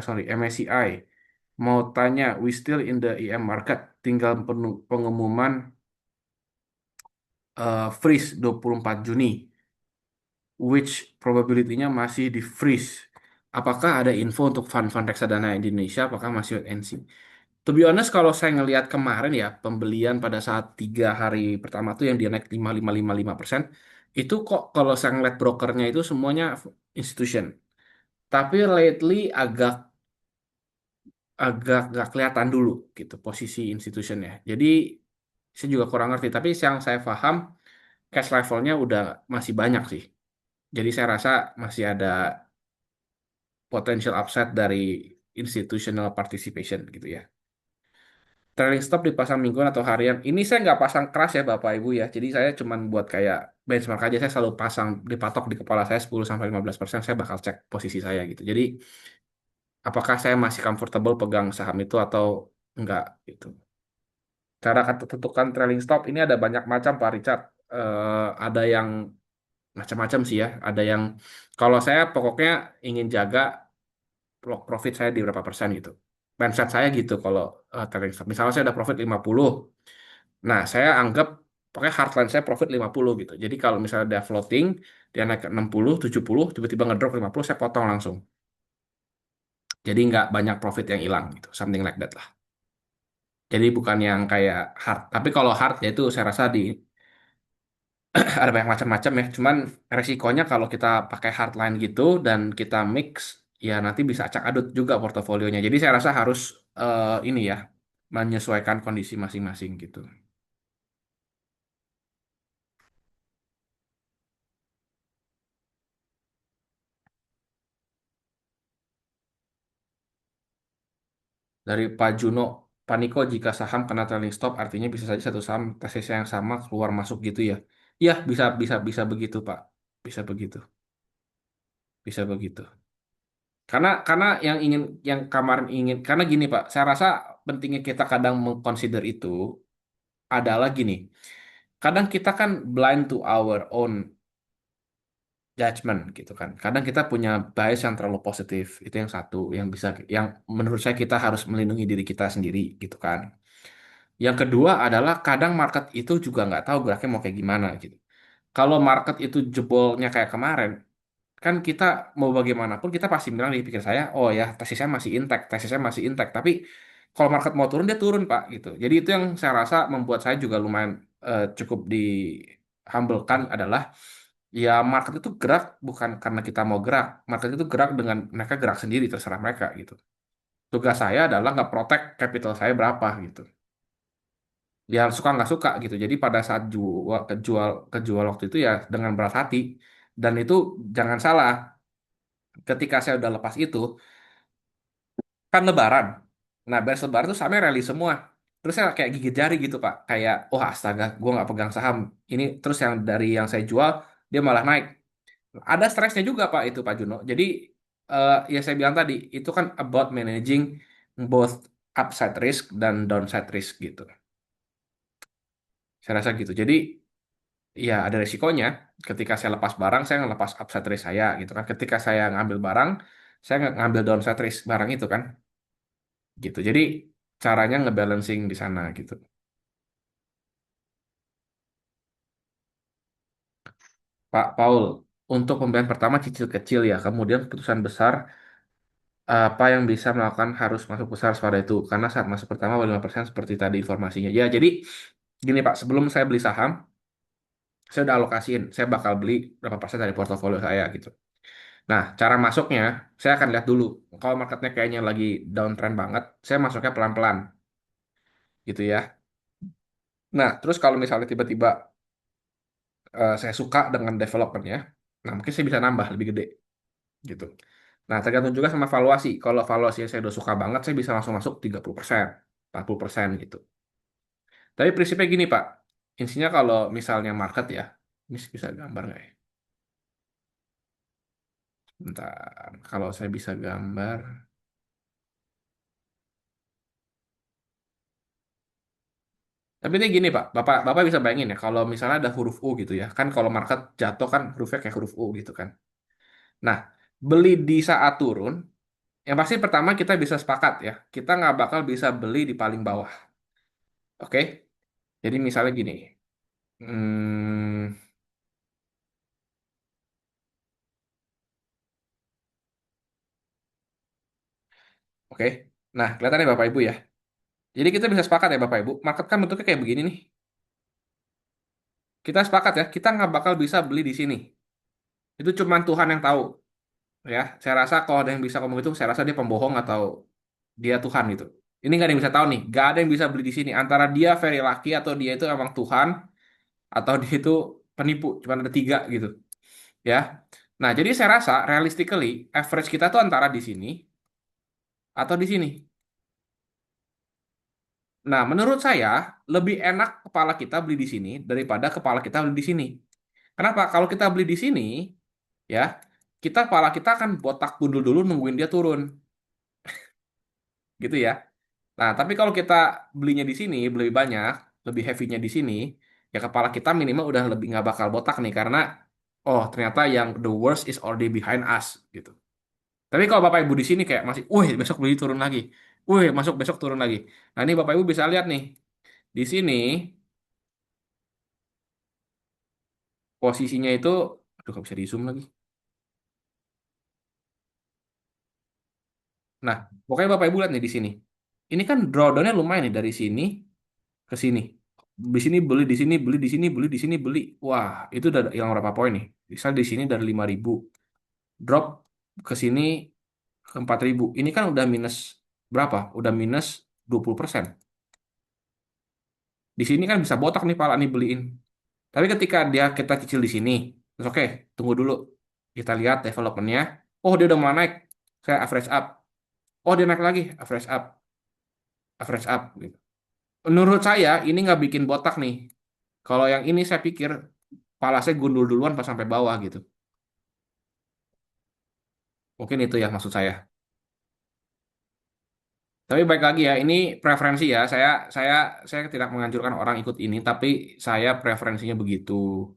sorry MSCI. Mau tanya, we still in the EM market, tinggal pengumuman freeze 24 Juni, which probability-nya masih di freeze. Apakah ada info untuk fund-fund reksadana Indonesia? Apakah masih wait and see? To be honest, kalau saya ngelihat kemarin ya, pembelian pada saat 3 hari pertama tuh yang dia naik 5,555%, itu kok kalau saya ngeliat brokernya itu semuanya institution. Tapi lately agak agak nggak kelihatan dulu gitu posisi institutionnya. Jadi saya juga kurang ngerti. Tapi yang saya paham cash levelnya udah masih banyak sih. Jadi saya rasa masih ada potential upside dari institutional participation gitu ya. Trailing stop dipasang mingguan atau harian. Ini saya nggak pasang keras ya Bapak Ibu ya. Jadi saya cuman buat kayak benchmark aja. Saya selalu pasang dipatok di kepala saya 10-15%. Saya bakal cek posisi saya gitu. Jadi apakah saya masih comfortable pegang saham itu atau enggak gitu. Cara tentukan trailing stop ini ada banyak macam Pak Richard. Ada yang macam-macam sih ya. Ada yang kalau saya pokoknya ingin jaga profit saya di berapa persen gitu. Mindset saya gitu kalau trailing stop. Misalnya saya udah profit 50. Nah, saya anggap pokoknya hardline saya profit 50 gitu. Jadi kalau misalnya dia floating, dia naik ke 60, 70, tiba-tiba ngedrop 50, saya potong langsung. Jadi nggak banyak profit yang hilang gitu. Something like that lah. Jadi bukan yang kayak hard. Tapi kalau hard ya itu saya rasa ada banyak macam-macam ya. Cuman resikonya kalau kita pakai hardline gitu dan kita mix, ya nanti bisa acak adut juga portofolionya. Jadi saya rasa harus ini ya, menyesuaikan kondisi masing-masing gitu. Dari Pak Juno, Pak Niko, jika saham kena trailing stop, artinya bisa saja satu saham tesis yang sama keluar masuk gitu ya? Iya, bisa bisa bisa begitu Pak, bisa begitu, bisa begitu. Karena yang kemarin ingin, karena gini Pak, saya rasa pentingnya kita kadang mengconsider itu adalah gini. Kadang kita kan blind to our own judgment gitu kan. Kadang kita punya bias yang terlalu positif, itu yang satu, yang menurut saya kita harus melindungi diri kita sendiri gitu kan. Yang kedua adalah kadang market itu juga nggak tahu geraknya mau kayak gimana gitu. Kalau market itu jebolnya kayak kemarin, kan kita mau bagaimanapun kita pasti bilang di pikir saya, oh ya tesisnya masih intact, tesisnya masih intact. Tapi kalau market mau turun dia turun Pak gitu. Jadi itu yang saya rasa membuat saya juga lumayan cukup di humblekan adalah ya market itu gerak bukan karena kita mau gerak, market itu gerak dengan mereka gerak sendiri terserah mereka gitu. Tugas saya adalah nggak protect capital saya berapa gitu. Ya suka nggak suka gitu. Jadi pada saat kejual waktu itu ya dengan berat hati. Dan itu jangan salah, ketika saya udah lepas itu kan Lebaran. Nah beres Lebaran tuh sahamnya rally semua. Terus saya kayak gigit jari gitu Pak. Kayak oh astaga, gue nggak pegang saham. Ini terus yang dari yang saya jual dia malah naik. Ada stresnya juga Pak itu Pak Juno. Jadi Ya saya bilang tadi itu kan about managing both upside risk dan downside risk gitu. Saya rasa gitu. Jadi ya ada resikonya. Ketika saya lepas barang, saya ngelepas upside risk saya gitu kan. Ketika saya ngambil barang, saya ngambil downside risk barang itu kan gitu. Jadi caranya ngebalancing di sana gitu. Pak Paul, untuk pembelian pertama cicil kecil ya, kemudian keputusan besar apa yang bisa melakukan harus masuk besar pada itu karena saat masuk pertama 5% seperti tadi informasinya. Ya, jadi gini Pak, sebelum saya beli saham, saya udah alokasiin, saya bakal beli berapa persen dari portofolio saya gitu. Nah, cara masuknya, saya akan lihat dulu. Kalau marketnya kayaknya lagi downtrend banget, saya masuknya pelan-pelan gitu ya. Nah, terus kalau misalnya tiba-tiba saya suka dengan developernya, nah mungkin saya bisa nambah lebih gede gitu. Nah, tergantung juga sama valuasi. Kalau valuasi saya udah suka banget, saya bisa langsung masuk 30%, 40% gitu. Tapi prinsipnya gini, Pak. Intinya kalau misalnya market ya, ini bisa gambar nggak ya? Bentar, kalau saya bisa gambar. Tapi ini gini, Pak. Bapak, Bapak bisa bayangin ya, kalau misalnya ada huruf U gitu ya. Kan kalau market jatuh kan hurufnya kayak huruf U gitu kan. Nah, beli di saat turun, yang pasti pertama kita bisa sepakat ya. Kita nggak bakal bisa beli di paling bawah. Oke? Jadi misalnya gini. Hmm, oke. Nah, kelihatan ya Bapak Ibu ya. Jadi kita bisa sepakat ya Bapak Ibu. Market kan bentuknya kayak begini nih. Kita sepakat ya, kita nggak bakal bisa beli di sini. Itu cuma Tuhan yang tahu. Ya, saya rasa kalau ada yang bisa ngomong itu, saya rasa dia pembohong atau dia Tuhan gitu. Ini nggak ada yang bisa tahu nih. Nggak ada yang bisa beli di sini. Antara dia very lucky atau dia itu emang Tuhan atau dia itu penipu. Cuma ada tiga gitu. Ya. Nah, jadi saya rasa realistically average kita tuh antara di sini atau di sini. Nah, menurut saya lebih enak kepala kita beli di sini daripada kepala kita beli di sini. Kenapa? Kalau kita beli di sini, ya, kepala kita akan botak gundul dulu nungguin dia turun, gitu ya. Nah, tapi kalau kita belinya di sini lebih banyak, lebih heavy-nya di sini, ya kepala kita minimal udah lebih nggak bakal botak nih karena oh ternyata yang the worst is already behind us gitu. Tapi kalau Bapak Ibu di sini kayak masih, wih besok beli turun lagi, wih masuk besok turun lagi. Nah ini Bapak Ibu bisa lihat nih di sini posisinya itu, aduh nggak bisa di zoom lagi. Nah pokoknya Bapak Ibu lihat nih di sini. Ini kan drawdownnya lumayan nih dari sini ke sini. Di sini beli, di sini beli, di sini beli, di sini beli. Wah, itu udah hilang berapa poin nih? Misal di sini dari 5.000, drop ke sini ke 4.000. Ini kan udah minus berapa? Udah minus 20%. Di sini kan bisa botak nih pala nih beliin. Tapi ketika kita cicil di sini, terus oke, tunggu dulu. Kita lihat developmentnya. Oh, dia udah mulai naik. Saya average up. Oh, dia naik lagi. Average up. Average up. Gitu. Menurut saya, ini nggak bikin botak nih. Kalau yang ini saya pikir pala saya gundul duluan pas sampai bawah gitu. Mungkin itu ya maksud saya. Tapi baik lagi ya, ini preferensi ya. Saya tidak menganjurkan orang ikut ini, tapi saya preferensinya begitu,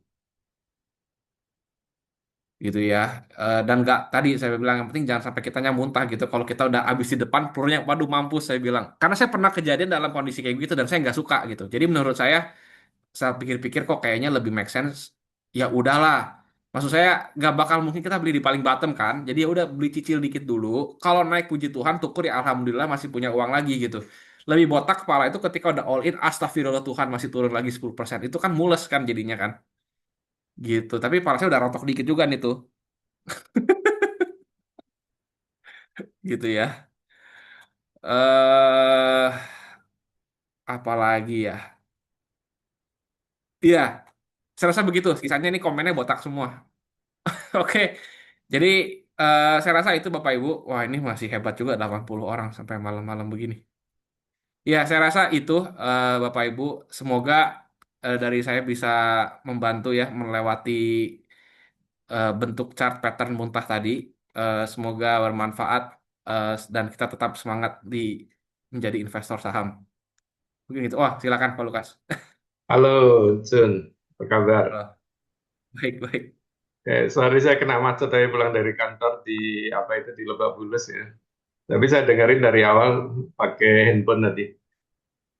gitu ya. Dan nggak tadi saya bilang yang penting jangan sampai kitanya muntah gitu. Kalau kita udah habis di depan, pelurnya, waduh mampus saya bilang. Karena saya pernah kejadian dalam kondisi kayak gitu dan saya nggak suka gitu. Jadi menurut saya pikir-pikir kok kayaknya lebih make sense. Ya udahlah. Maksud saya nggak bakal mungkin kita beli di paling bottom kan. Jadi ya udah beli cicil dikit dulu. Kalau naik puji Tuhan, tukur ya alhamdulillah masih punya uang lagi gitu. Lebih botak kepala itu ketika udah all in, astagfirullah Tuhan masih turun lagi 10%. Itu kan mules kan jadinya kan. Gitu. Tapi kepala saya udah rontok dikit juga nih tuh. Gitu ya. Eh apalagi ya. Iya, saya rasa begitu. Sisanya ini komennya botak semua. Oke. Jadi saya rasa itu Bapak Ibu, wah ini masih hebat juga 80 orang sampai malam-malam begini. Ya, saya rasa itu Bapak Ibu, semoga dari saya bisa membantu ya melewati bentuk chart pattern muntah tadi. Semoga bermanfaat dan kita tetap semangat di menjadi investor saham. Mungkin gitu. Wah, silakan Pak Lukas. Halo, Jun. Apa kabar? Halo. Baik, baik. Sorry saya kena macet tadi pulang dari kantor di apa itu di Lebak Bulus ya. Tapi saya dengerin dari awal pakai handphone tadi.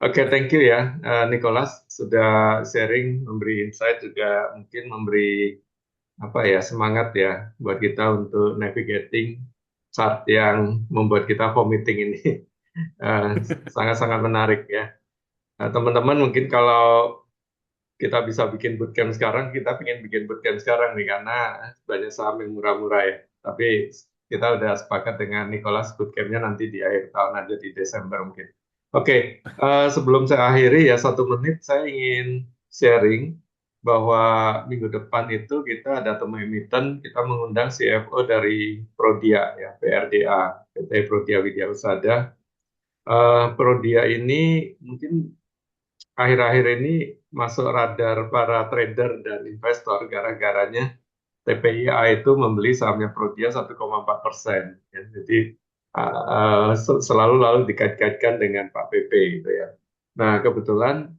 Oke, thank you ya, Nicholas sudah sharing, memberi insight juga mungkin memberi apa ya semangat ya buat kita untuk navigating chart yang membuat kita vomiting ini. Eh, Sangat-sangat menarik ya. Nah, teman-teman mungkin kalau kita bisa bikin bootcamp sekarang, kita pengen bikin bootcamp sekarang nih karena banyak saham yang murah-murah ya. Tapi kita udah sepakat dengan Nicholas bootcampnya nanti di akhir tahun aja di Desember mungkin. Oke, sebelum saya akhiri ya 1 menit saya ingin sharing bahwa minggu depan itu kita ada temu emiten, kita mengundang CFO dari Prodia ya, PRDA, PT Prodia Widya Usada. Prodia ini mungkin akhir-akhir ini masuk radar para trader dan investor gara-garanya TPIA itu membeli sahamnya Prodia 1,4%. Ya. Jadi selalu lalu dikait-kaitkan dengan Pak PP gitu ya. Nah kebetulan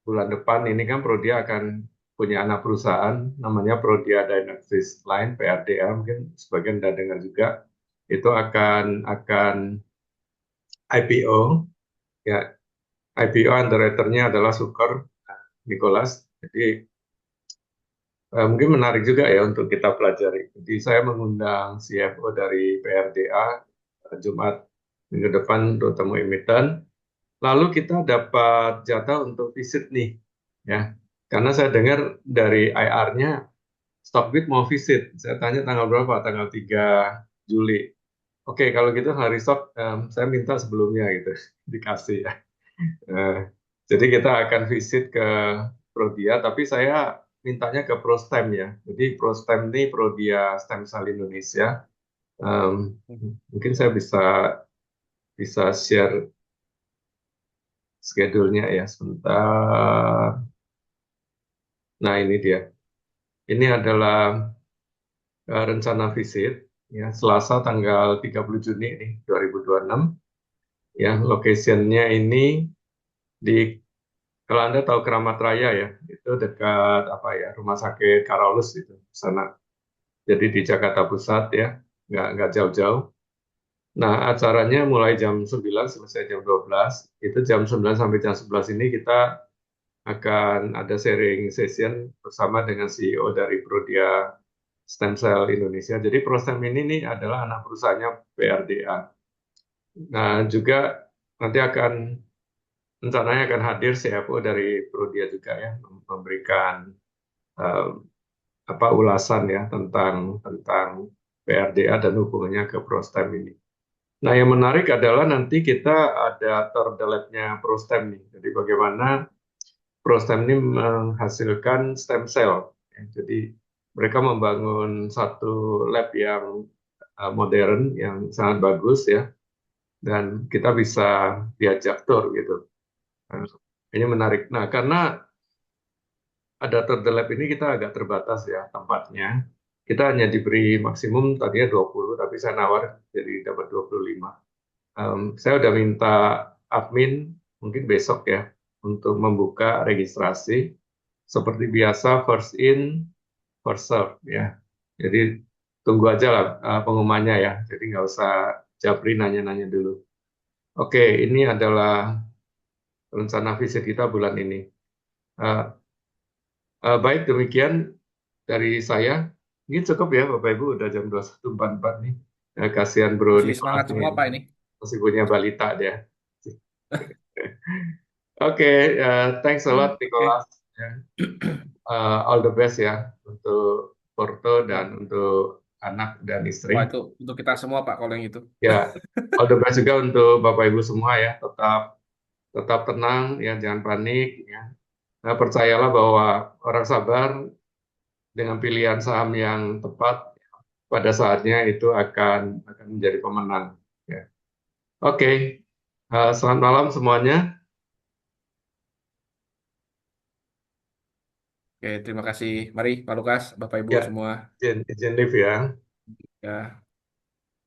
bulan depan ini kan Prodia akan punya anak perusahaan namanya Prodia Dynastis Line PRDA, mungkin sebagian sudah dengar juga, itu akan IPO ya. IPO underwriter-nya adalah Sukor Nicholas. Jadi mungkin menarik juga ya untuk kita pelajari. Jadi saya mengundang CFO dari PRDA Jumat minggu depan untuk temu emiten. Lalu kita dapat jatah untuk visit nih, ya. Karena saya dengar dari IR-nya Stockbit mau visit. Saya tanya tanggal berapa? Tanggal 3 Juli. Oke, kalau gitu hari Stock saya minta sebelumnya gitu dikasih ya. Eh, jadi kita akan visit ke Prodia, tapi saya mintanya ke Prostem ya. Jadi Prostem ini Prodia Stem Cell Indonesia. Em, Mungkin saya bisa bisa share schedule-nya ya sebentar. Nah ini dia. Ini adalah rencana visit ya Selasa tanggal 30 Juni nih 2026. Ya, location-nya ini di kalau Anda tahu Keramat Raya ya, itu dekat apa ya, Rumah Sakit Karolus itu sana. Jadi di Jakarta Pusat ya, nggak jauh-jauh. Nah, acaranya mulai jam 9 selesai jam 12. Itu jam 9 sampai jam 11 ini kita akan ada sharing session bersama dengan CEO dari Prodia Stem Cell Indonesia. Jadi Prostem ini nih adalah anak perusahaannya PRDA. Nah, juga nanti rencananya akan hadir CFO dari Prodia juga ya, memberikan eh, apa ulasan ya tentang PRDA dan hubungannya ke Prostem ini. Nah, yang menarik adalah nanti kita ada tour de lab-nya Prostem nih. Jadi bagaimana Prostem ini menghasilkan stem cell. Ya, jadi mereka membangun satu lab yang modern, yang sangat bagus ya, dan kita bisa diajak tour gitu. Nah, ini menarik. Nah, karena ada tour de lab ini kita agak terbatas ya tempatnya. Kita hanya diberi maksimum tadinya 20, tapi saya nawar jadi dapat 25. Saya udah minta admin mungkin besok ya untuk membuka registrasi seperti biasa first in first serve ya. Jadi tunggu aja lah pengumumannya ya. Jadi nggak usah japri nanya-nanya dulu. Oke, ini adalah rencana visit kita bulan ini. Eh, Baik demikian dari saya. Ini cukup ya Bapak Ibu udah jam 21.44 nih. Kasihan Bro Masih Nicholas semangat nih semua Pak ini. masih punya balita dia. Oke, thanks a lot Oke. Nicholas. Ya. All the best ya untuk Porto Ya. dan untuk anak dan Wah istri. itu untuk kita semua Pak kalau yang itu. Ya, all the best juga untuk Bapak Ibu semua ya. Tetap tenang ya, jangan panik ya. Nah, percayalah bahwa orang sabar dengan pilihan saham yang tepat pada saatnya itu akan menjadi pemenang. Ya. Oke, selamat malam semuanya. Oke, terima kasih. Mari Pak Lukas, Bapak Ibu Ya, semua. izin live ya. Ya.